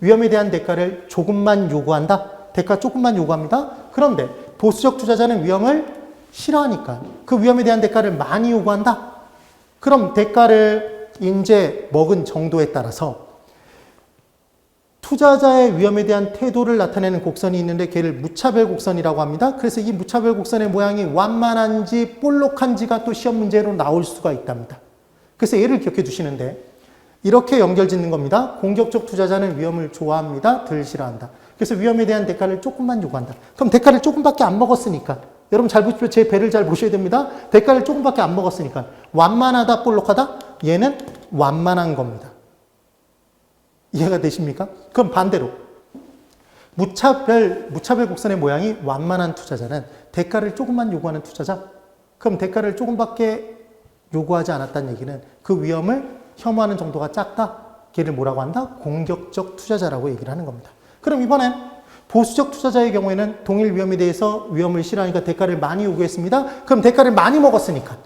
위험에 대한 대가를 조금만 요구한다. 대가 조금만 요구합니다. 그런데 보수적 투자자는 위험을 싫어하니까 그 위험에 대한 대가를 많이 요구한다. 그럼 대가를 이제 먹은 정도에 따라서 투자자의 위험에 대한 태도를 나타내는 곡선이 있는데 걔를 무차별 곡선이라고 합니다. 그래서 이 무차별 곡선의 모양이 완만한지 볼록한지가 또 시험 문제로 나올 수가 있답니다. 그래서 얘를 기억해 두시는데 이렇게 연결 짓는 겁니다. 공격적 투자자는 위험을 좋아합니다. 덜 싫어한다. 그래서 위험에 대한 대가를 조금만 요구한다. 그럼 대가를 조금밖에 안 먹었으니까 여러분 잘 보십시오. 제 배를 잘 보셔야 됩니다. 대가를 조금밖에 안 먹었으니까 완만하다, 볼록하다? 얘는 완만한 겁니다. 이해가 되십니까? 그럼 반대로 무차별 곡선의 모양이 완만한 투자자는 대가를 조금만 요구하는 투자자? 그럼 대가를 조금밖에 요구하지 않았다는 얘기는 그 위험을 혐오하는 정도가 작다. 걔를 뭐라고 한다? 공격적 투자자라고 얘기를 하는 겁니다. 그럼 이번엔 보수적 투자자의 경우에는 동일 위험에 대해서 위험을 싫어하니까 대가를 많이 요구했습니다. 그럼 대가를 많이 먹었으니까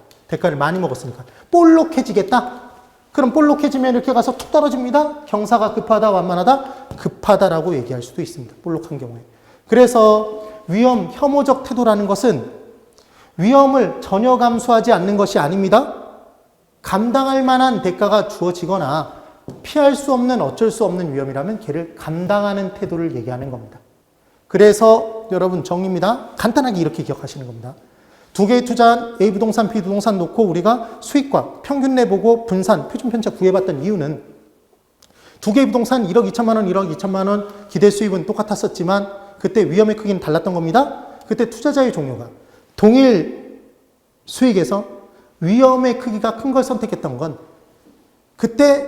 볼록해지겠다. 그럼 볼록해지면 이렇게 가서 툭 떨어집니다. 경사가 급하다, 완만하다? 급하다라고 얘기할 수도 있습니다. 볼록한 경우에. 그래서 위험, 혐오적 태도라는 것은 위험을 전혀 감수하지 않는 것이 아닙니다. 감당할 만한 대가가 주어지거나 피할 수 없는 어쩔 수 없는 위험이라면 걔를 감당하는 태도를 얘기하는 겁니다. 그래서 여러분 정리입니다. 간단하게 이렇게 기억하시는 겁니다. 두 개의 투자한 A 부동산, B 부동산 놓고 우리가 수익과 평균 내보고 분산, 표준 편차 구해봤던 이유는 두 개의 부동산 1억 2천만 원, 1억 2천만 원 기대 수익은 똑같았었지만 그때 위험의 크기는 달랐던 겁니다. 그때 투자자의 종류가 동일 수익에서 위험의 크기가 큰 걸 선택했던 건 그때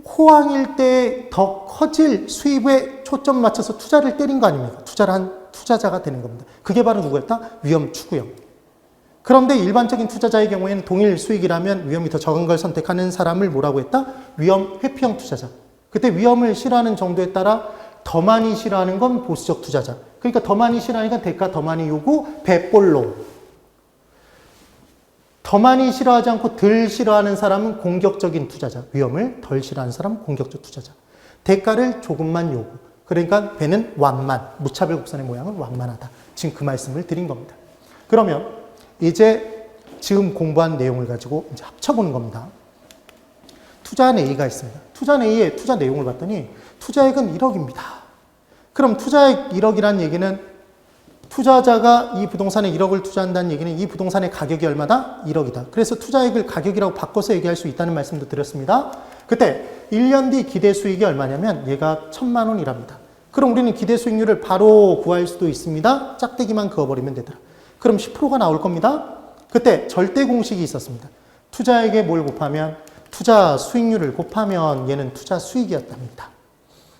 호황일 때 더 커질 수입에 초점 맞춰서 투자를 때린 거 아닙니까? 투자를 한 투자자가 되는 겁니다. 그게 바로 누구였다? 위험 추구형. 그런데 일반적인 투자자의 경우에는 동일 수익이라면 위험이 더 적은 걸 선택하는 사람을 뭐라고 했다? 위험 회피형 투자자. 그때 위험을 싫어하는 정도에 따라 더 많이 싫어하는 건 보수적 투자자. 그러니까 더 많이 싫어하니까 대가 더 많이 요구, 배볼로. 더 많이 싫어하지 않고 덜 싫어하는 사람은 공격적인 투자자. 위험을 덜 싫어하는 사람은 공격적 투자자. 대가를 조금만 요구. 그러니까 배는 완만, 무차별 곡선의 모양은 완만하다. 지금 그 말씀을 드린 겁니다. 그러면 이제 지금 공부한 내용을 가지고 이제 합쳐보는 겁니다. 투자한 A가 있습니다. 투자한 A의 투자 내용을 봤더니 투자액은 1억입니다. 그럼 투자액 1억이라는 얘기는 투자자가 이 부동산에 1억을 투자한다는 얘기는 이 부동산의 가격이 얼마다? 1억이다. 그래서 투자액을 가격이라고 바꿔서 얘기할 수 있다는 말씀도 드렸습니다. 그때 1년 뒤 기대 수익이 얼마냐면 얘가 1,000만 원이랍니다. 그럼 우리는 기대 수익률을 바로 구할 수도 있습니다. 짝대기만 그어버리면 되더라. 그럼 10%가 나올 겁니다. 그때 절대 공식이 있었습니다. 투자액에 뭘 곱하면 투자 수익률을 곱하면 얘는 투자 수익이었답니다.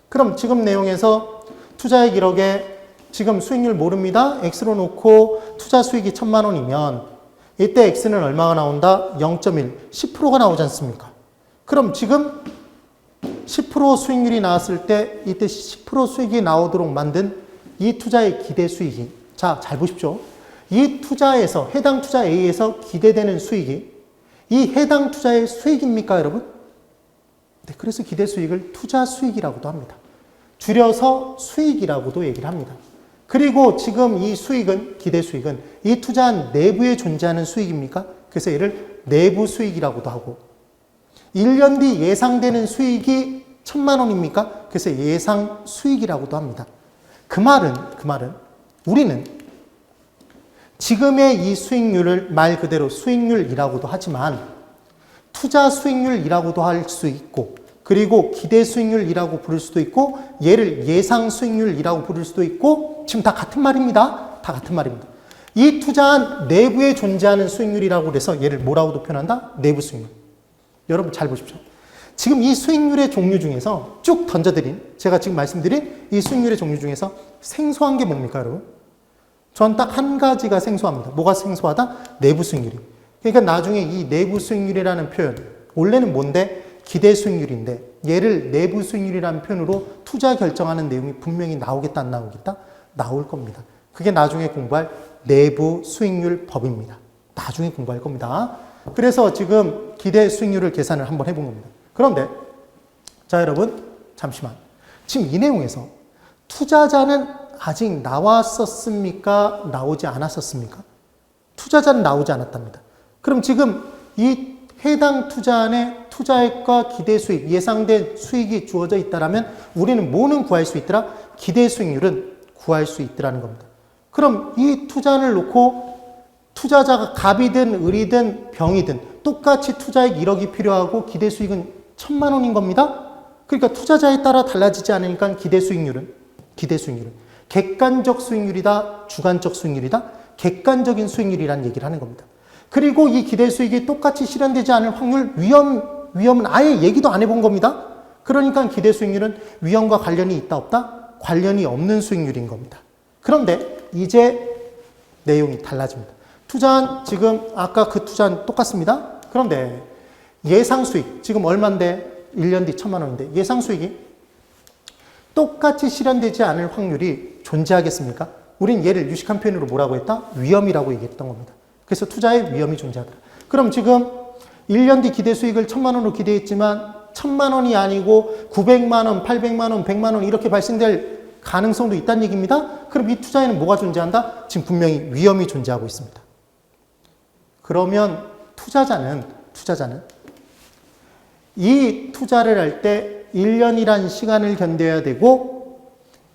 그럼 지금 내용에서 투자액 1억에 지금 수익률 모릅니다. X로 놓고 투자 수익이 1,000만 원이면 이때 X는 얼마가 나온다? 0.1, 10%가 나오지 않습니까? 그럼 지금 10% 수익률이 나왔을 때 이때 10% 수익이 나오도록 만든 이 투자의 기대 수익이, 자, 잘 보십시오. 이 투자에서, 해당 투자 A에서 기대되는 수익이 이 해당 투자의 수익입니까, 여러분? 네, 그래서 기대 수익을 투자 수익이라고도 합니다. 줄여서 수익이라고도 얘기를 합니다. 그리고 지금 이 수익은, 기대 수익은 이 투자한 내부에 존재하는 수익입니까? 그래서 얘를 내부 수익이라고도 하고 1년 뒤 예상되는 수익이 1,000만 원입니까? 그래서 예상 수익이라고도 합니다. 그 말은 우리는 지금의 이 수익률을 말 그대로 수익률이라고도 하지만 투자 수익률이라고도 할 수 있고 그리고 기대 수익률이라고 부를 수도 있고 얘를 예상 수익률이라고 부를 수도 있고 지금 다 같은 말입니다. 다 같은 말입니다. 이 투자한 내부에 존재하는 수익률이라고 해서 얘를 뭐라고도 표현한다? 내부 수익률. 여러분 잘 보십시오. 지금 이 수익률의 종류 중에서 쭉 던져드린 제가 지금 말씀드린 이 수익률의 종류 중에서 생소한 게 뭡니까 여러분? 전 딱 한 가지가 생소합니다. 뭐가 생소하다? 내부 수익률이. 그러니까 나중에 이 내부 수익률이라는 표현 원래는 뭔데? 기대 수익률인데 얘를 내부 수익률이라는 표현으로 투자 결정하는 내용이 분명히 나오겠다 안 나오겠다? 나올 겁니다. 그게 나중에 공부할 내부 수익률 법입니다. 나중에 공부할 겁니다. 그래서 지금 기대 수익률을 계산을 한번 해본 겁니다. 그런데 자 여러분 잠시만 지금 이 내용에서 투자자는 아직 나왔었습니까? 나오지 않았었습니까? 투자자는 나오지 않았답니다. 그럼 지금 이 해당 투자안에 투자액과 기대 수익, 예상된 수익이 주어져 있다면 우리는 뭐는 구할 수 있더라? 기대 수익률은 구할 수 있더라는 겁니다. 그럼 이 투자안을 놓고 투자자가 갑이든 을이든 병이든 똑같이 투자액 1억이 필요하고 기대 수익은 1,000만 원인 겁니다. 그러니까 투자자에 따라 달라지지 않으니까 기대 수익률은 객관적 수익률이다, 주관적 수익률이다, 객관적인 수익률이라는 얘기를 하는 겁니다. 그리고 이 기대 수익이 똑같이 실현되지 않을 확률, 위험은 아예 얘기도 안 해본 겁니다. 그러니까 기대 수익률은 위험과 관련이 있다, 없다? 관련이 없는 수익률인 겁니다. 그런데 이제 내용이 달라집니다. 투자한 지금 아까 그 투자는 똑같습니다. 그런데 예상 수익, 지금 얼마인데? 1년 뒤 1,000만 원인데 예상 수익이 똑같이 실현되지 않을 확률이 존재하겠습니까? 우린 얘를 유식한 표현으로 뭐라고 했다? 위험이라고 얘기했던 겁니다. 그래서 투자에 위험이 존재하더라. 그럼 지금 1년 뒤 기대 수익을 1,000만 원으로 기대했지만 1,000만 원이 아니고 900만 원, 800만 원, 100만 원 이렇게 발생될 가능성도 있다는 얘기입니다. 그럼 이 투자에는 뭐가 존재한다? 지금 분명히 위험이 존재하고 있습니다. 그러면 투자자는 이 투자를 할 때 1년이란 시간을 견뎌야 되고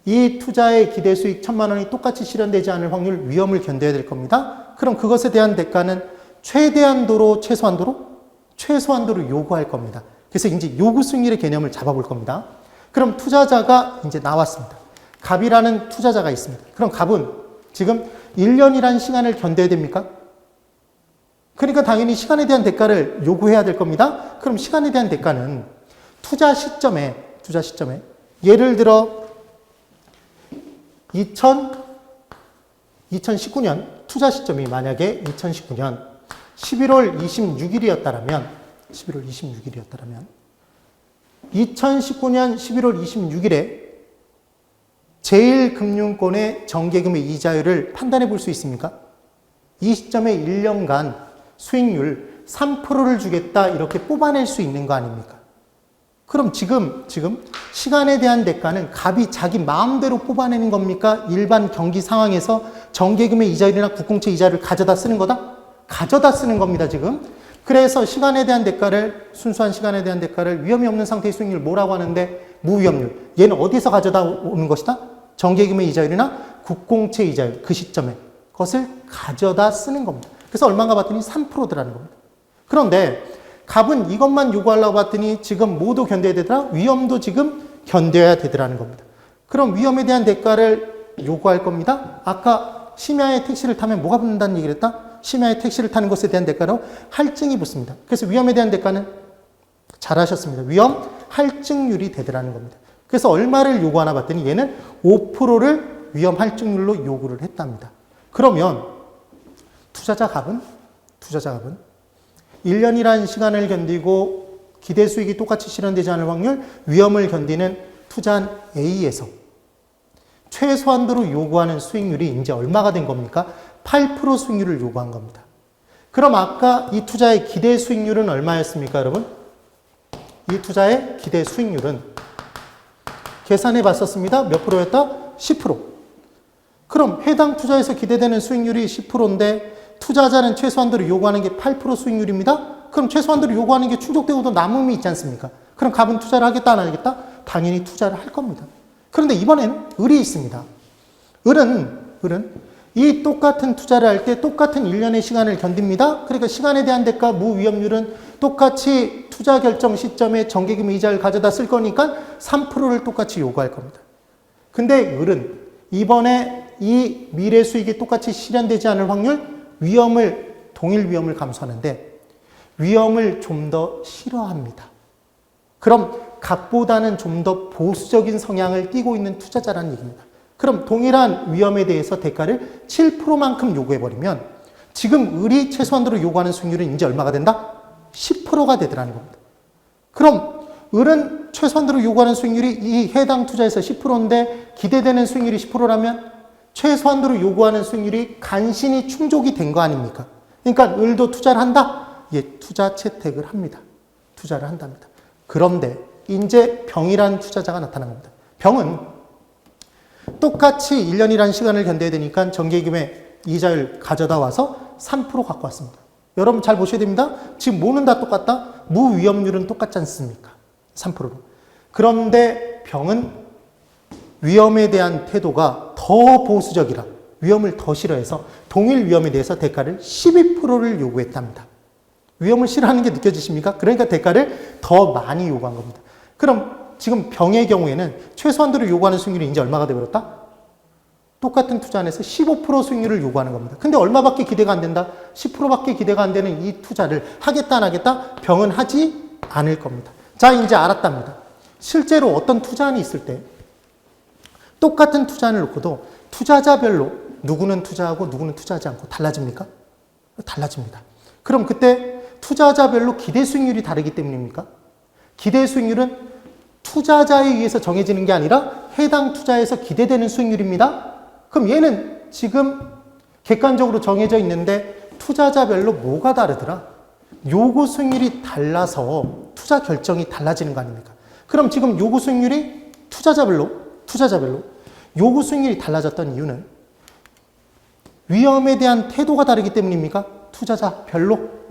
이 투자의 기대 수익 1,000만 원이 똑같이 실현되지 않을 확률 위험을 견뎌야 될 겁니다. 그럼 그것에 대한 대가는 최대한도로 최소한도로 요구할 겁니다. 그래서 이제 요구 수익률의 개념을 잡아볼 겁니다. 그럼 투자자가 이제 나왔습니다. 갑이라는 투자자가 있습니다. 그럼 갑은 지금 1년이란 시간을 견뎌야 됩니까? 그러니까 당연히 시간에 대한 대가를 요구해야 될 겁니다. 그럼 시간에 대한 대가는 투자 시점에 예를 들어 2019년 투자 시점이 만약에 2019년 11월 26일이었다면 2019년 11월 26일에 제1금융권의 정기금의 이자율을 판단해 볼 수 있습니까? 이 시점에 1년간 수익률 3%를 주겠다 이렇게 뽑아낼 수 있는 거 아닙니까? 그럼 지금 시간에 대한 대가는 갑이 자기 마음대로 뽑아내는 겁니까? 일반 경기 상황에서 정기금의 이자율이나 국공채 이자를 가져다 쓰는 거다? 가져다 쓰는 겁니다, 지금. 그래서 시간에 대한 대가를, 순수한 시간에 대한 대가를 위험이 없는 상태의 수익률 뭐라고 하는데 무위험률. 얘는 어디서 가져다 오는 것이다? 정기금의 이자율이나 국공채 이자율, 그 시점에 그것을 가져다 쓰는 겁니다. 그래서 얼마인가 봤더니 3%더라는 겁니다. 그런데 갑은 이것만 요구하려고 봤더니 지금 뭐도 견뎌야 되더라? 위험도 지금 견뎌야 되더라는 겁니다. 그럼 위험에 대한 대가를 요구할 겁니다. 아까 심야에 택시를 타면 뭐가 붙는다는 얘기를 했다? 심야에 택시를 타는 것에 대한 대가로 할증이 붙습니다. 그래서 위험에 대한 대가는 잘하셨습니다. 위험 할증률이 되더라는 겁니다. 그래서 얼마를 요구하나 봤더니 얘는 5%를 위험 할증률로 요구를 했답니다. 그러면 투자자 갑은 1년이라는 시간을 견디고 기대 수익이 똑같이 실현되지 않을 확률, 위험을 견디는 투자한 A에서 최소한도로 요구하는 수익률이 이제 얼마가 된 겁니까? 8% 수익률을 요구한 겁니다. 그럼 아까 이 투자의 기대 수익률은 얼마였습니까, 여러분? 이 투자의 기대 수익률은 계산해 봤었습니다. 몇 프로였다? 10%. 그럼 해당 투자에서 기대되는 수익률이 10%인데 투자자는 최소한도로 요구하는 게 8% 수익률입니다. 그럼 최소한도로 요구하는 게 충족되고도 남음이 있지 않습니까? 그럼 갑은 투자를 하겠다 안 하겠다? 당연히 투자를 할 겁니다. 그런데 이번엔 을이 있습니다. 을은 이 똑같은 투자를 할 때 똑같은 1년의 시간을 견딥니다. 그러니까 시간에 대한 대가 무위험률은 똑같이 투자 결정 시점에 정기금 이자를 가져다 쓸 거니까 3%를 똑같이 요구할 겁니다. 근데 을은 이번에 이 미래 수익이 똑같이 실현되지 않을 확률, 동일 위험을 감수하는데 위험을 좀 더 싫어합니다. 그럼 갑보다는 좀 더 보수적인 성향을 띠고 있는 투자자라는 얘기입니다. 그럼 동일한 위험에 대해서 대가를 7%만큼 요구해버리면 지금 을이 최소한도로 요구하는 수익률은 이제 얼마가 된다? 10%가 되더라는 겁니다. 그럼 을은 최소한도로 요구하는 수익률이 이 해당 투자에서 10%인데 기대되는 수익률이 10%라면 최소한도로 요구하는 수익률이 간신히 충족이 된 거 아닙니까? 그러니까 을도 투자를 한다? 예, 투자 채택을 합니다. 투자를 한답니다. 그런데 이제 병이라는 투자자가 나타난 겁니다. 병은 똑같이 1년이라는 시간을 견뎌야 되니까 정기금의 이자율 가져다 와서 3% 갖고 왔습니다. 여러분 잘 보셔야 됩니다. 지금 뭐는 다 똑같다? 무위험률은 똑같지 않습니까? 3%로. 그런데 병은 위험에 대한 태도가 더 보수적이라 위험을 더 싫어해서 동일 위험에 대해서 대가를 12%를 요구했답니다. 위험을 싫어하는 게 느껴지십니까? 그러니까 대가를 더 많이 요구한 겁니다. 그럼 지금 병의 경우에는 최소한도로 요구하는 수익률이 이제 얼마가 되어버렸다? 똑같은 투자 안에서 15% 수익률을 요구하는 겁니다. 근데 얼마밖에 기대가 안 된다? 10%밖에 기대가 안 되는 이 투자를 하겠다 안 하겠다? 병은 하지 않을 겁니다. 자, 이제 알았답니다. 실제로 어떤 투자안이 있을 때 똑같은 투자안을 놓고도 투자자별로 누구는 투자하고 누구는 투자하지 않고 달라집니까? 달라집니다. 그럼 그때 투자자별로 기대 수익률이 다르기 때문입니까? 기대 수익률은 투자자에 의해서 정해지는 게 아니라 해당 투자에서 기대되는 수익률입니다. 그럼 얘는 지금 객관적으로 정해져 있는데 투자자별로 뭐가 다르더라? 요구 수익률이 달라서 투자 결정이 달라지는 거 아닙니까? 그럼 지금 요구 수익률이 투자자별로 요구 수익률이 달라졌던 이유는 위험에 대한 태도가 다르기 때문입니까? 투자자별로.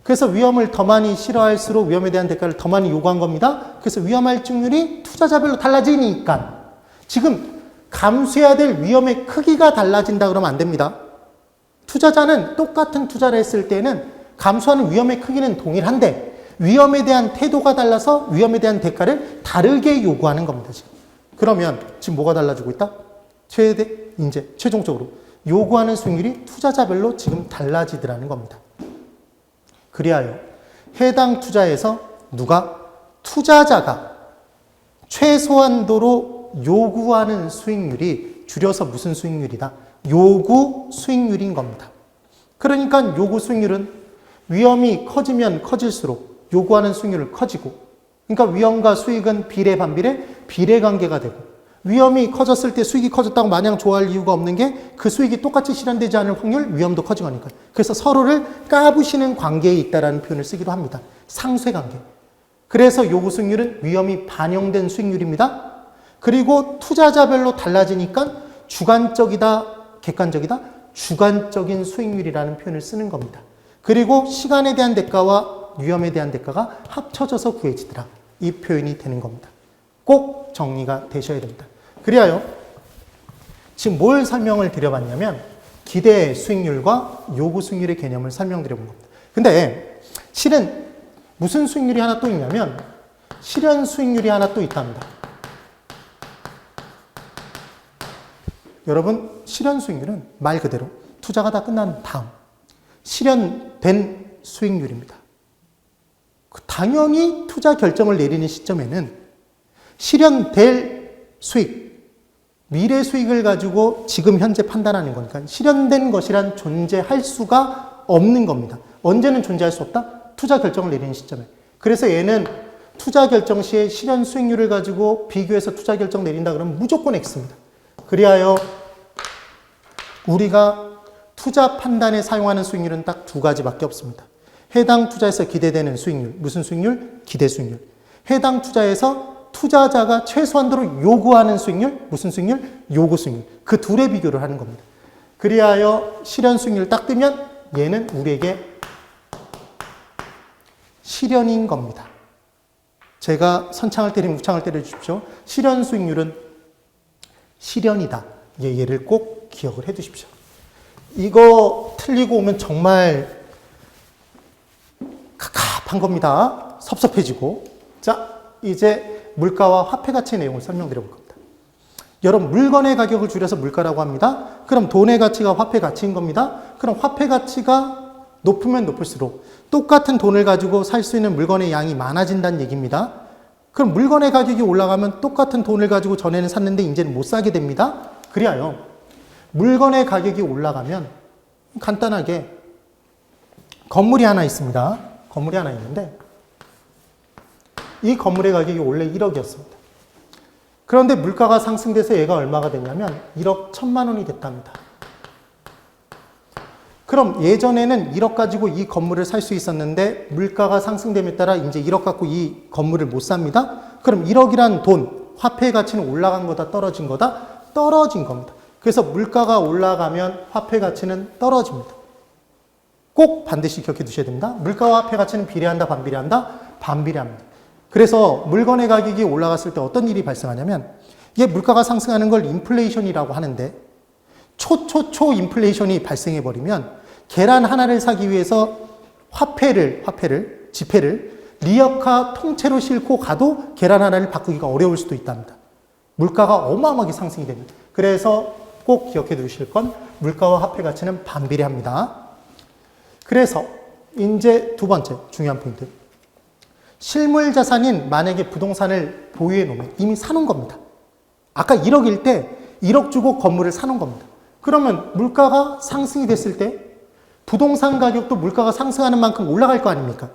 그래서 위험을 더 많이 싫어할수록 위험에 대한 대가를 더 많이 요구한 겁니다. 그래서 위험할 증률이 투자자별로 달라지니까 지금 감수해야 될 위험의 크기가 달라진다 그러면 안 됩니다. 투자자는 똑같은 투자를 했을 때는 감수하는 위험의 크기는 동일한데 위험에 대한 태도가 달라서 위험에 대한 대가를 다르게 요구하는 겁니다. 지금. 그러면 지금 뭐가 달라지고 있다? 최종적으로 요구하는 수익률이 투자자별로 지금 달라지더라는 겁니다. 그리하여 해당 투자에서 투자자가 최소한도로 요구하는 수익률이 줄여서 무슨 수익률이다? 요구 수익률인 겁니다. 그러니까 요구 수익률은 위험이 커지면 커질수록 요구하는 수익률은 커지고, 그러니까 위험과 수익은 비례 반비례 관계가 되고, 위험이 커졌을 때 수익이 커졌다고 마냥 좋아할 이유가 없는 게 그 수익이 똑같이 실현되지 않을 확률, 위험도 커진 거니까요. 그래서 서로를 까부시는 관계에 있다라는 표현을 쓰기도 합니다. 상쇄 관계. 그래서 요구 수익률은 위험이 반영된 수익률입니다. 그리고 투자자별로 달라지니까 주관적이다, 객관적이다, 주관적인 수익률이라는 표현을 쓰는 겁니다. 그리고 시간에 대한 대가와 위험에 대한 대가가 합쳐져서 구해지더라. 이 표현이 되는 겁니다. 꼭 정리가 되셔야 됩니다. 그리하여 지금 뭘 설명을 드려봤냐면 기대 수익률과 요구 수익률의 개념을 설명드려본 겁니다. 근데 실은 무슨 수익률이 하나 또 있냐면 실현 수익률이 하나 또 있답니다. 여러분, 실현 수익률은 말 그대로 투자가 다 끝난 다음 실현된 수익률입니다. 당연히 투자 결정을 내리는 시점에는 실현될 수익, 미래 수익을 가지고 지금 현재 판단하는 거니까 실현된 것이란 존재할 수가 없는 겁니다. 언제는 존재할 수 없다? 투자 결정을 내리는 시점에. 그래서 얘는 투자 결정 시에 실현 수익률을 가지고 비교해서 투자 결정 내린다 그러면 무조건 X입니다. 그리하여 우리가 투자 판단에 사용하는 수익률은 딱 두 가지밖에 없습니다. 해당 투자에서 기대되는 수익률, 무슨 수익률? 기대 수익률. 해당 투자에서 투자자가 최소한도로 요구하는 수익률, 무슨 수익률? 요구 수익률. 그 둘의 비교를 하는 겁니다. 그리하여 실현 수익률 딱 뜨면 얘는 우리에게 실현인 겁니다. 제가 선창을 때리면 우창을 때려주십시오. 실현 수익률은 실현이다. 얘를 꼭 기억을 해 두십시오. 이거 틀리고 오면 정말 갑갑한 겁니다. 섭섭해지고. 자, 이제 물가와 화폐 가치의 내용을 설명드려 볼 겁니다. 여러분, 물건의 가격을 줄여서 물가라고 합니다. 그럼 돈의 가치가 화폐 가치인 겁니다. 그럼 화폐 가치가 높으면 높을수록 똑같은 돈을 가지고 살 수 있는 물건의 양이 많아진다는 얘기입니다. 그럼 물건의 가격이 올라가면 똑같은 돈을 가지고 전에는 샀는데 이제는 못 사게 됩니다. 그리하여 물건의 가격이 올라가면 간단하게 건물이 하나 있습니다. 건물이 하나 있는데 이 건물의 가격이 원래 1억이었습니다. 그런데 물가가 상승돼서 얘가 얼마가 됐냐면 1억 1,000만 원이 됐답니다. 그럼 예전에는 1억 가지고 이 건물을 살 수 있었는데 물가가 상승됨에 따라 이제 1억 갖고 이 건물을 못 삽니다. 그럼 1억이란 돈, 화폐의 가치는 올라간 거다, 떨어진 거다? 떨어진 겁니다. 그래서 물가가 올라가면 화폐 가치는 떨어집니다. 꼭 반드시 기억해 두셔야 됩니다. 물가와 화폐 가치는 비례한다, 반비례한다? 반비례합니다. 그래서 물건의 가격이 올라갔을 때 어떤 일이 발생하냐면 이게 물가가 상승하는 걸 인플레이션이라고 하는데 초 인플레이션이 발생해 버리면 계란 하나를 사기 위해서 지폐를 리어카 통째로 싣고 가도 계란 하나를 바꾸기가 어려울 수도 있답니다. 물가가 어마어마하게 상승이 됩니다. 그래서 꼭 기억해 두실 건 물가와 화폐 가치는 반비례합니다. 그래서 이제 두 번째 중요한 포인트. 실물 자산인 만약에 부동산을 보유해 놓으면 이미 사놓은 겁니다. 아까 1억일 때 1억 주고 건물을 사놓은 겁니다. 그러면 물가가 상승이 됐을 때 부동산 가격도 물가가 상승하는 만큼 올라갈 거 아닙니까?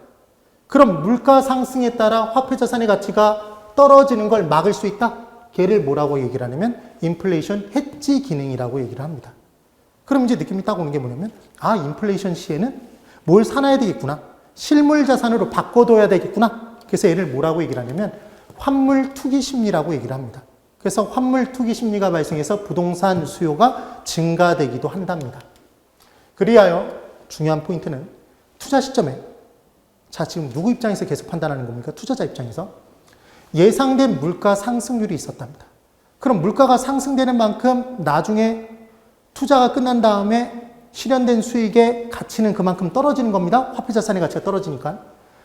그럼 물가 상승에 따라 화폐 자산의 가치가 떨어지는 걸 막을 수 있다? 걔를 뭐라고 얘기를 하냐면 인플레이션 해지 기능이라고 얘기를 합니다. 그럼 이제 느낌이 딱 오는 게 뭐냐면 인플레이션 시에는 뭘 사놔야 되겠구나. 실물 자산으로 바꿔둬야 되겠구나. 그래서 얘를 뭐라고 얘기를 하냐면 환물 투기 심리라고 얘기를 합니다. 그래서 환물 투기 심리가 발생해서 부동산 수요가 증가되기도 한답니다. 그리하여 중요한 포인트는 투자 시점에 지금 누구 입장에서 계속 판단하는 겁니까? 투자자 입장에서 예상된 물가 상승률이 있었답니다. 그럼 물가가 상승되는 만큼 나중에 투자가 끝난 다음에 실현된 수익의 가치는 그만큼 떨어지는 겁니다. 화폐 자산의 가치가 떨어지니까.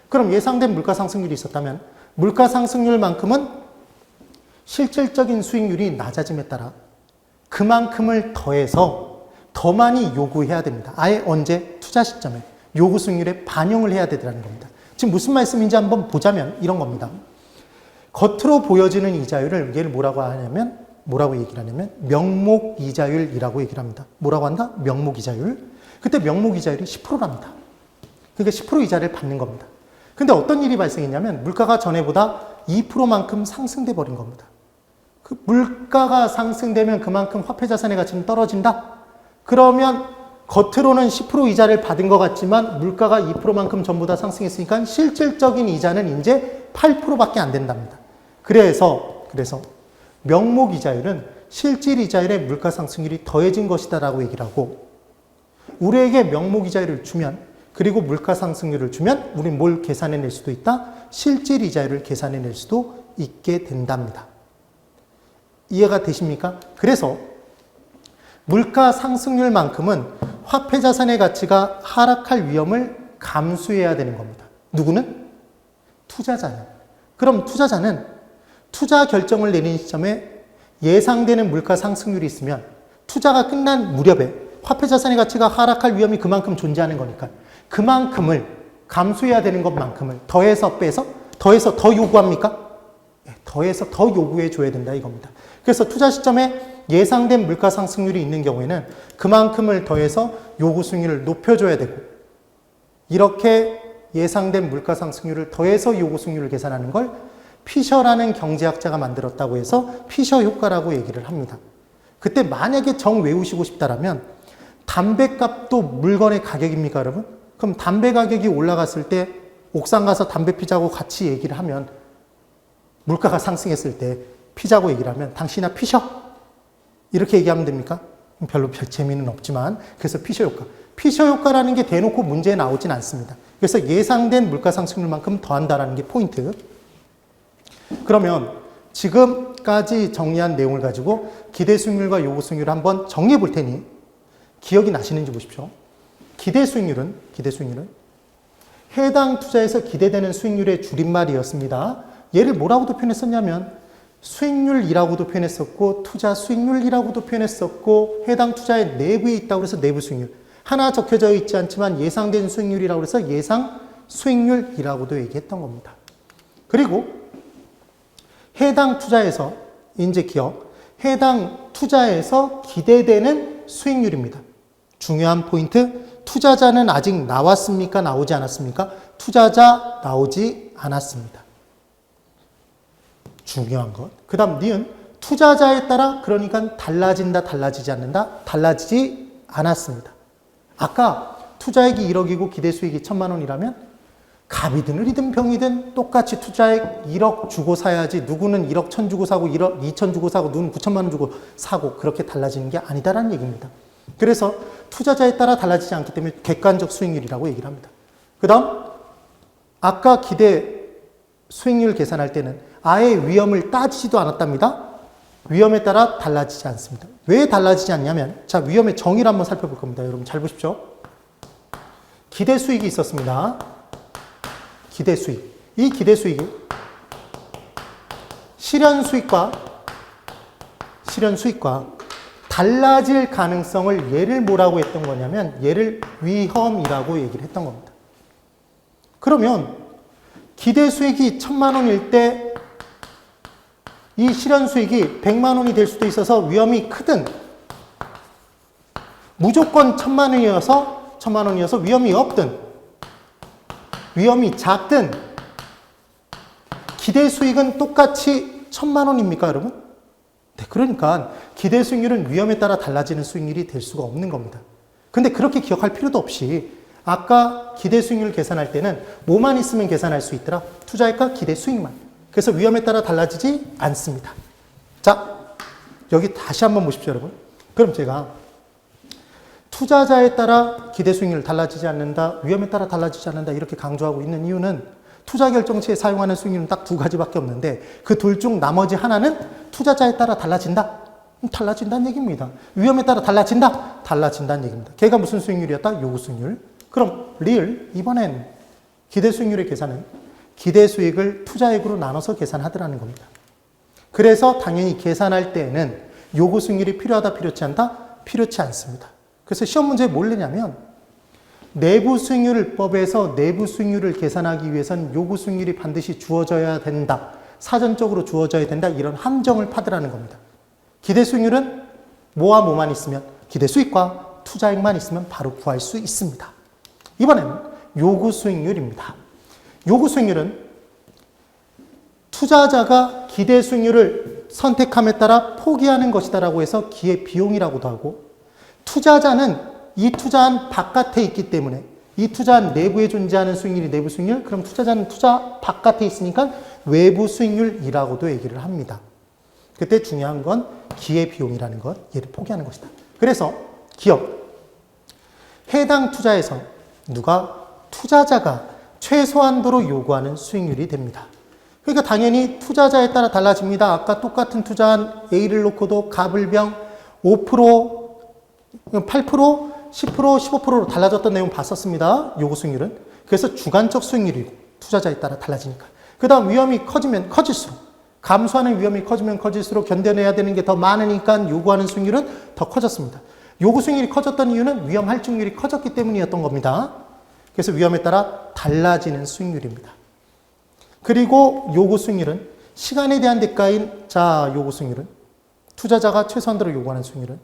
그럼 예상된 물가 상승률이 있었다면 물가 상승률만큼은 실질적인 수익률이 낮아짐에 따라 그만큼을 더해서 더 많이 요구해야 됩니다. 아예 언제? 투자 시점에 요구 수익률에 반영을 해야 되더라는 겁니다. 지금 무슨 말씀인지 한번 보자면 이런 겁니다. 겉으로 보여지는 이자율을 얘를 뭐라고 얘기를 하냐면 명목 이자율이라고 얘기를 합니다. 뭐라고 한다? 명목 이자율. 그때 명목 이자율이 10%랍니다. 그러니까 10% 이자를 받는 겁니다. 근데 어떤 일이 발생했냐면 물가가 전에보다 2%만큼 상승돼 버린 겁니다. 그 물가가 상승되면 그만큼 화폐 자산의 가치는 떨어진다? 그러면 겉으로는 10% 이자를 받은 것 같지만 물가가 2%만큼 전부 다 상승했으니까 실질적인 이자는 이제 8%밖에 안 된답니다. 그래서 명목 이자율은 실질 이자율의 물가 상승률이 더해진 것이다라고 얘기를 하고 우리에게 명목 이자율을 주면 그리고 물가 상승률을 주면 우리는 뭘 계산해낼 수도 있다? 실질 이자율을 계산해낼 수도 있게 된답니다. 이해가 되십니까? 그래서 물가 상승률만큼은 화폐 자산의 가치가 하락할 위험을 감수해야 되는 겁니다. 누구는? 투자자는. 그럼 투자자는 투자 결정을 내리는 시점에 예상되는 물가 상승률이 있으면 투자가 끝난 무렵에 화폐 자산의 가치가 하락할 위험이 그만큼 존재하는 거니까 그만큼을 감수해야 되는 것만큼을 더해서 빼서 더해서 더 요구합니까? 더해서 더 요구해 줘야 된다 이겁니다. 그래서 투자 시점에 예상된 물가 상승률이 있는 경우에는 그만큼을 더해서 요구 수익률을 높여줘야 되고 이렇게 예상된 물가 상승률을 더해서 요구 수익률을 계산하는 걸 피셔라는 경제학자가 만들었다고 해서 피셔 효과라고 얘기를 합니다. 그때 만약에 정 외우시고 싶다라면 담배값도 물건의 가격입니까 여러분? 그럼 담배 가격이 올라갔을 때 옥상 가서 담배 피자고 같이 얘기를 하면 물가가 상승했을 때 피자고 얘기를 하면 당신아 피셔? 이렇게 얘기하면 됩니까? 별로 별 재미는 없지만 그래서 피셔 효과. 피셔 효과라는 게 대놓고 문제에 나오진 않습니다. 그래서 예상된 물가 상승률만큼 더한다라는 게 포인트. 그러면 지금까지 정리한 내용을 가지고 기대 수익률과 요구 수익률을 한번 정리해 볼 테니 기억이 나시는지 보십시오. 기대 수익률은 해당 투자에서 기대되는 수익률의 줄임말이었습니다. 얘를 뭐라고도 표현했었냐면 수익률이라고도 표현했었고 투자 수익률이라고도 표현했었고 해당 투자의 내부에 있다고 해서 내부 수익률. 하나 적혀져 있지 않지만 예상된 수익률이라고 해서 예상 수익률이라고도 얘기했던 겁니다. 그리고 해당 투자에서 이제 기억, 해당 투자에서 기대되는 수익률입니다. 중요한 포인트, 투자자는 아직 나왔습니까? 나오지 않았습니까? 투자자 나오지 않았습니다. 중요한 것. 그 다음 니은 투자자에 따라 그러니까 달라진다, 달라지지 않는다, 달라지지 않았습니다. 아까 투자액이 1억이고 기대 수익이 1,000만 원이라면 갑이든 을이든 병이든 똑같이 투자액 1억 주고 사야지 누구는 1억 1,000 주고 사고 1억 2,000 주고 사고 누구는 9천만 원 주고 사고 그렇게 달라지는 게 아니다라는 얘기입니다. 그래서 투자자에 따라 달라지지 않기 때문에 객관적 수익률이라고 얘기를 합니다. 그 다음 아까 기대 수익률 계산할 때는 아예 위험을 따지지도 않았답니다. 위험에 따라 달라지지 않습니다. 왜 달라지지 않냐면 자 위험의 정의를 한번 살펴볼 겁니다. 여러분 잘 보십시오. 기대 수익이 있었습니다. 기대 수익. 이 기대 수익이 실현 수익과 달라질 가능성을 얘를 뭐라고 했던 거냐면 얘를 위험이라고 얘기를 했던 겁니다. 그러면 기대 수익이 1,000만 원일 때 이 실현 수익이 100만 원이 될 수도 있어서 위험이 크든 무조건 1,000만 원이어서 천만 원이어서 위험이 없든 위험이 작든 기대 수익은 똑같이 천만 원입니까, 여러분? 네, 그러니까 기대 수익률은 위험에 따라 달라지는 수익률이 될 수가 없는 겁니다. 근데 그렇게 기억할 필요도 없이 아까 기대 수익률 계산할 때는 뭐만 있으면 계산할 수 있더라? 투자액과 기대 수익만. 그래서 위험에 따라 달라지지 않습니다. 자, 여기 다시 한번 보십시오, 여러분. 그럼 제가 투자자에 따라 기대 수익률 달라지지 않는다, 위험에 따라 달라지지 않는다 이렇게 강조하고 있는 이유는 투자 결정치에 사용하는 수익률은 딱 두 가지밖에 없는데 그 둘 중 나머지 하나는 투자자에 따라 달라진다? 달라진다는 얘기입니다. 위험에 따라 달라진다? 달라진다는 얘기입니다. 걔가 무슨 수익률이었다? 요구 수익률. 그럼 이번엔 기대 수익률의 계산은 기대 수익을 투자액으로 나눠서 계산하더라는 겁니다. 그래서 당연히 계산할 때에는 요구 수익률이 필요하다, 필요치 않다? 필요치 않습니다. 그래서 시험 문제에 뭘 내냐면 내부 수익률법에서 내부 수익률을 계산하기 위해서는 요구 수익률이 반드시 주어져야 된다. 사전적으로 주어져야 된다. 이런 함정을 파더라는 겁니다. 기대 수익률은 뭐와 뭐만 있으면 기대 수익과 투자액만 있으면 바로 구할 수 있습니다. 이번에는 요구 수익률입니다. 요구 수익률은 투자자가 기대 수익률을 선택함에 따라 포기하는 것이다라고 해서 기회 비용이라고도 하고 투자자는 이 투자한 바깥에 있기 때문에 이 투자한 내부에 존재하는 수익률이 내부 수익률, 그럼 투자자는 투자 바깥에 있으니까 외부 수익률이라고도 얘기를 합니다. 그때 중요한 건 기회 비용이라는 것, 얘를 포기하는 것이다. 그래서 기업, 해당 투자에서 투자자가 최소한도로 요구하는 수익률이 됩니다. 그러니까 당연히 투자자에 따라 달라집니다. 아까 똑같은 투자한 A를 놓고도 가불병 5%, 8%, 10%, 15%로 달라졌던 내용 봤었습니다. 요구 수익률은. 그래서 주관적 수익률이고 투자자에 따라 달라지니까. 그 다음 위험이 커지면 커질수록 감소하는 위험이 커지면 커질수록 견뎌내야 되는 게 더 많으니까 요구하는 수익률은 더 커졌습니다. 요구 수익률이 커졌던 이유는 위험 할증률이 커졌기 때문이었던 겁니다. 그래서 위험에 따라 달라지는 수익률입니다. 그리고 요구 수익률은 시간에 대한 대가인 요구 수익률은 투자자가 최소한도로 요구하는 수익률은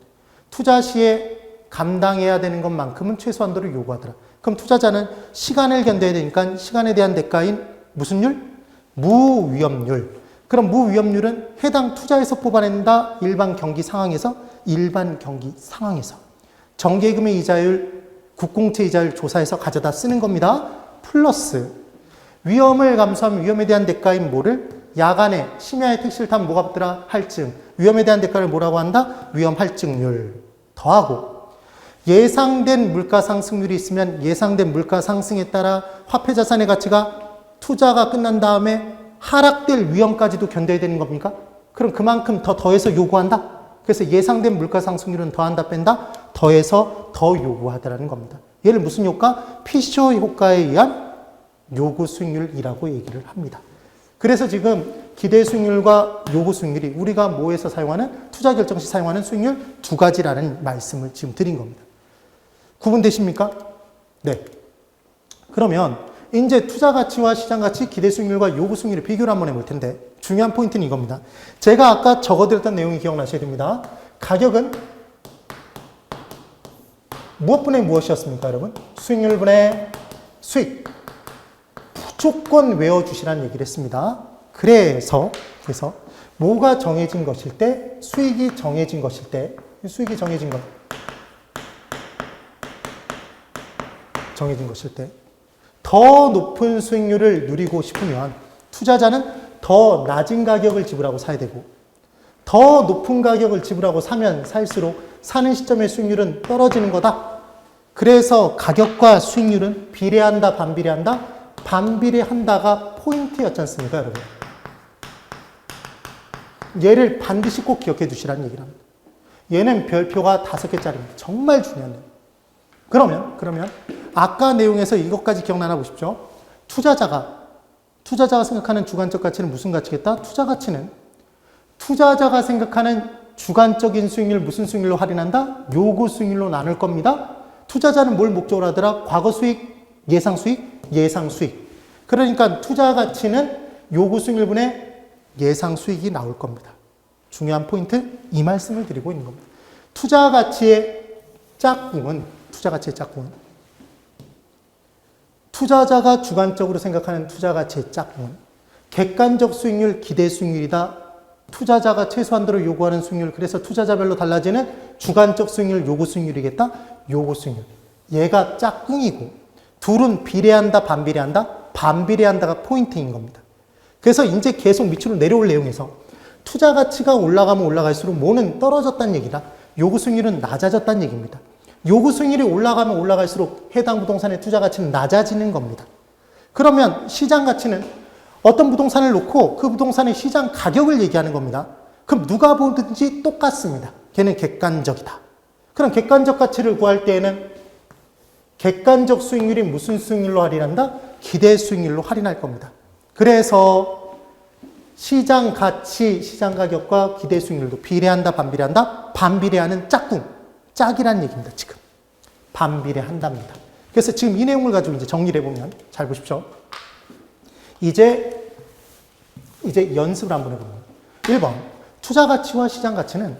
투자 시에 감당해야 되는 것만큼은 최소한도로 요구하더라. 그럼 투자자는 시간을 견뎌야 되니까 시간에 대한 대가인 무슨 율? 무위험률. 그럼 무위험률은 해당 투자에서 뽑아낸다. 일반 경기 상황에서 정기예금의 이자율, 국공채 이자율 조사해서 가져다 쓰는 겁니다. 플러스 위험을 감수하면 위험에 대한 대가인 뭐를? 야간에 심야에 택시를 타면 뭐가 붙더라? 할증. 위험에 대한 대가를 뭐라고 한다? 위험 할증률. 더하고 예상된 물가 상승률이 있으면 예상된 물가 상승에 따라 화폐 자산의 가치가 투자가 끝난 다음에 하락될 위험까지도 견뎌야 되는 겁니까? 그럼 그만큼 더해서 요구한다? 그래서 예상된 물가 상승률은 더한다, 뺀다? 더해서 더 요구하더라는 겁니다. 얘를 무슨 효과? 피셔 효과에 의한 요구 수익률이라고 얘기를 합니다. 그래서 지금 기대 수익률과 요구 수익률이 우리가 뭐에서 사용하는 투자 결정 시 사용하는 수익률 두 가지라는 말씀을 지금 드린 겁니다. 구분되십니까? 네. 그러면 이제 투자 가치와 시장 가치, 기대 수익률과 요구 수익률의 비교를 한번 해볼 텐데 중요한 포인트는 이겁니다. 제가 아까 적어드렸던 내용이 기억나셔야 됩니다. 가격은 무엇분의 무엇이었습니까, 여러분? 수익률분의 수익. 무조건 외워주시라는 얘기를 했습니다. 그래서 뭐가 정해진 것일 때, 수익이 정해진 것일 때, 더 높은 수익률을 누리고 싶으면 투자자는 더 낮은 가격을 지불하고 사야 되고 더 높은 가격을 지불하고 사면 살수록 사는 시점의 수익률은 떨어지는 거다. 그래서 가격과 수익률은 비례한다, 반비례한다? 반비례한다가 포인트였지 않습니까, 여러분? 얘를 반드시 꼭 기억해 두시라는 얘기를 합니다. 얘는 별표가 5개짜리입니다. 정말 중요한 내용. 그러면 아까 내용에서 이것까지 기억나나 보십시오. 투자자가 생각하는 주관적 가치는 무슨 가치겠다? 투자 가치는 투자자가 생각하는 주관적인 수익률 무슨 수익률로 할인한다? 요구 수익률로 나눌 겁니다. 투자자는 뭘 목적으로 하더라? 과거 수익, 예상 수익, 예상 수익. 그러니까 투자 가치는 요구 수익률분의 예상 수익이 나올 겁니다. 중요한 포인트 이 말씀을 드리고 있는 겁니다. 투자 가치의 짝꿍은 투자자가 주관적으로 생각하는 투자 가치의 짝꿍은 객관적 수익률, 기대 수익률이다. 투자자가 최소한도로 요구하는 수익률, 그래서 투자자별로 달라지는 주관적 수익률, 요구 수익률이겠다. 요구 수익률. 얘가 짝꿍이고 둘은 비례한다, 반비례한다? 반비례한다가 포인트인 겁니다. 그래서 이제 계속 밑으로 내려올 내용에서 투자 가치가 올라가면 올라갈수록 뭐는 떨어졌다는 얘기다. 요구 수익률은 낮아졌다는 얘기입니다. 요구 수익률이 올라가면 올라갈수록 해당 부동산의 투자 가치는 낮아지는 겁니다. 그러면 시장 가치는 어떤 부동산을 놓고 그 부동산의 시장 가격을 얘기하는 겁니다. 그럼 누가 보든지 똑같습니다. 걔는 객관적이다. 그럼 객관적 가치를 구할 때에는 객관적 수익률이 무슨 수익률로 할인한다? 기대 수익률로 할인할 겁니다. 그래서 시장 가치, 시장 가격과 기대 수익률도 비례한다, 반비례한다? 반비례하는 짝꿍, 짝이라는 얘기입니다. 지금 반비례한답니다. 그래서 지금 이 내용을 가지고 이제 정리를 해보면 잘 보십시오. 이제 연습을 한번 해봅니다. 1번 투자 가치와 시장 가치는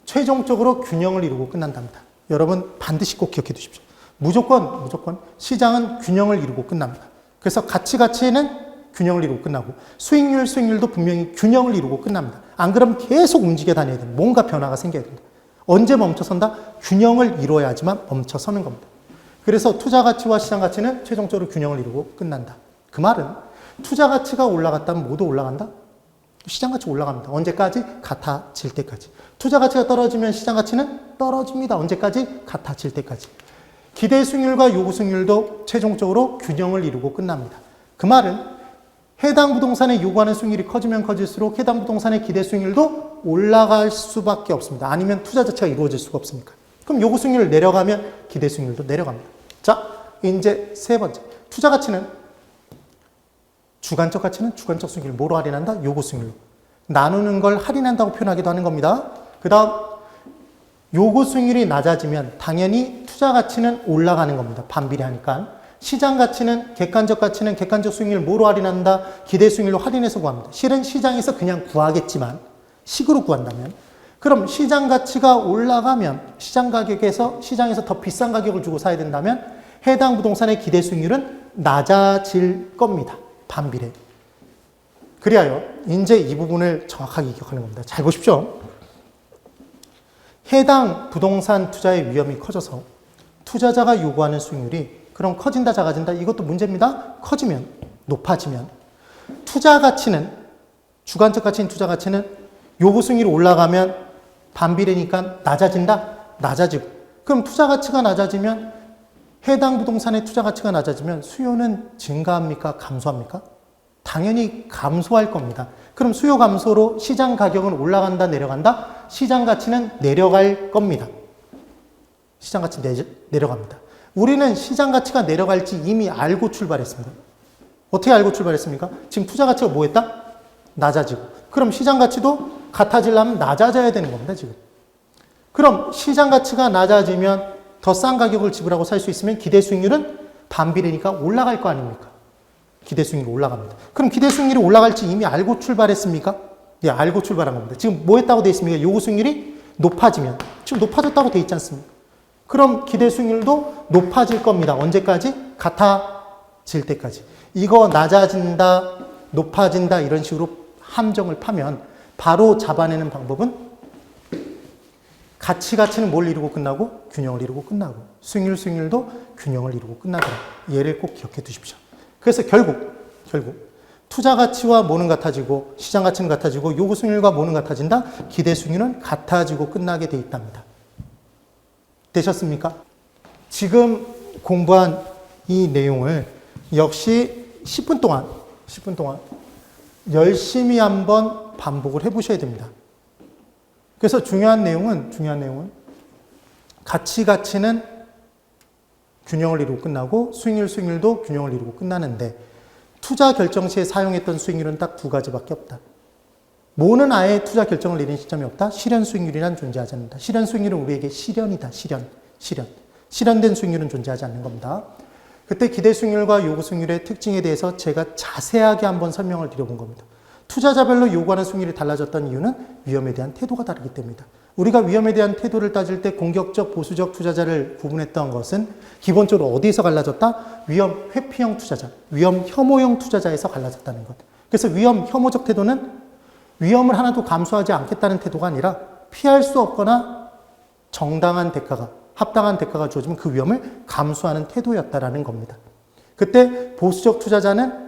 최종적으로 균형을 이루고 끝난답니다. 여러분 반드시 꼭 기억해 두십시오. 무조건 시장은 균형을 이루고 끝납니다. 그래서 가치는 균형을 이루고 끝나고 수익률도 분명히 균형을 이루고 끝납니다. 안 그러면 계속 움직여 다녀야 됩니다. 뭔가 변화가 생겨야 됩니다. 언제 멈춰선다? 균형을 이루어야지만 멈춰서는 겁니다. 그래서 투자 가치와 시장 가치는 최종적으로 균형을 이루고 끝난다. 그 말은 투자 가치가 올라갔다면 모두 올라간다? 시장 가치 올라갑니다. 언제까지? 같아질 때까지. 투자 가치가 떨어지면 시장 가치는 떨어집니다. 언제까지? 같아질 때까지. 기대 수익률과 요구 수익률도 최종적으로 균형을 이루고 끝납니다. 그 말은 해당 부동산에 요구하는 수익률이 커지면 커질수록 해당 부동산의 기대 수익률도 올라갈 수밖에 없습니다. 아니면 투자 자체가 이루어질 수가 없으니까. 그럼 요구 수익률을 내려가면 기대 수익률도 내려갑니다. 자, 이제 세 번째. 투자 가치는 주관적 가치는 주관적 수익률을 뭐로 할인한다? 요구 수익률로. 나누는 걸 할인한다고 표현하기도 하는 겁니다. 그 다음 요구 수익률이 낮아지면 당연히 투자 가치는 올라가는 겁니다. 반비례하니까. 시장 가치는 객관적 수익률을 뭐로 할인한다? 기대 수익률로 할인해서 구합니다. 실은 시장에서 그냥 구하겠지만 식으로 구한다면 그럼 시장 가치가 올라가면 시장에서 더 비싼 가격을 주고 사야 된다면 해당 부동산의 기대 수익률은 낮아질 겁니다. 반비례. 그리하여 이제 이 부분을 정확하게 기억하는 겁니다. 잘 보십시오. 해당 부동산 투자의 위험이 커져서 투자자가 요구하는 수익률이 그럼 커진다, 작아진다? 이것도 문제입니다. 커지면, 높아지면 투자 가치는, 주관적 가치인 투자 가치는 요구 수익률이 올라가면 반비례니까 낮아진다? 낮아지고. 그럼 투자 가치가 낮아지면 해당 부동산의 투자 가치가 낮아지면 수요는 증가합니까? 감소합니까? 당연히 감소할 겁니다. 그럼 수요 감소로 시장 가격은 올라간다, 내려간다? 시장 가치는 내려갈 겁니다. 시장 가치 내려갑니다. 우리는 시장 가치가 내려갈지 이미 알고 출발했습니다. 어떻게 알고 출발했습니까? 지금 투자 가치가 뭐 했다? 낮아지고. 그럼 시장 가치도 같아지려면 낮아져야 되는 겁니다, 지금. 그럼 시장 가치가 낮아지면 더 싼 가격을 지불하고 살 수 있으면 기대 수익률은 반비례니까 올라갈 거 아닙니까? 기대 수익률이 올라갑니다. 그럼 기대 수익률이 올라갈지 이미 알고 출발했습니까? 네, 알고 출발한 겁니다. 지금 뭐 했다고 돼 있습니까? 요구 수익률이 높아지면. 지금 높아졌다고 돼 있지 않습니까? 그럼 기대 수익률도 높아질 겁니다. 언제까지? 같아질 때까지. 이거 낮아진다, 높아진다 이런 식으로 함정을 파면 바로 잡아내는 방법은 가치는 뭘 이루고 끝나고? 균형을 이루고 끝나고. 수익률도 균형을 이루고 끝나더라. 얘를 꼭 기억해 두십시오. 그래서 결국 투자 가치와 뭐는 같아지고 시장 가치는 같아지고 요구 수익률과 뭐는 같아진다? 기대 수익률은 같아지고 끝나게 돼 있답니다. 되셨습니까? 지금 공부한 이 내용을 역시 10분 동안 열심히 한번 반복을 해보셔야 됩니다. 그래서 중요한 내용은 가치는 균형을 이루고 끝나고 수익률도 균형을 이루고 끝나는데 투자 결정 시에 사용했던 수익률은 딱 두 가지밖에 없다. 뭐는 아예 투자 결정을 내린 시점이 없다. 실현 수익률이란 존재하지 않는다. 실현 수익률은 우리에게 실현이다. 실현된 수익률은 존재하지 않는 겁니다. 그때 기대 수익률과 요구 수익률의 특징에 대해서 제가 자세하게 한번 설명을 드려본 겁니다. 투자자별로 요구하는 수익률이 달라졌던 이유는 위험에 대한 태도가 다르기 때문이다. 우리가 위험에 대한 태도를 따질 때 공격적, 보수적 투자자를 구분했던 것은 기본적으로 어디에서 갈라졌다? 위험 회피형 투자자, 위험 혐오형 투자자에서 갈라졌다는 것. 그래서 위험 혐오적 태도는 위험을 하나도 감수하지 않겠다는 태도가 아니라 피할 수 없거나 정당한 대가가, 합당한 대가가 주어지면 그 위험을 감수하는 태도였다라는 겁니다. 그때 보수적 투자자는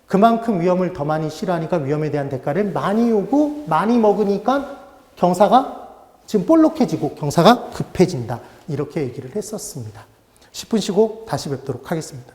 그만큼 위험을 더 많이 싫어하니까 위험에 대한 대가를 많이 오고 많이 먹으니까 경사가 지금 볼록해지고 경사가 급해진다. 이렇게 얘기를 했었습니다. 10분 쉬고 다시 뵙도록 하겠습니다.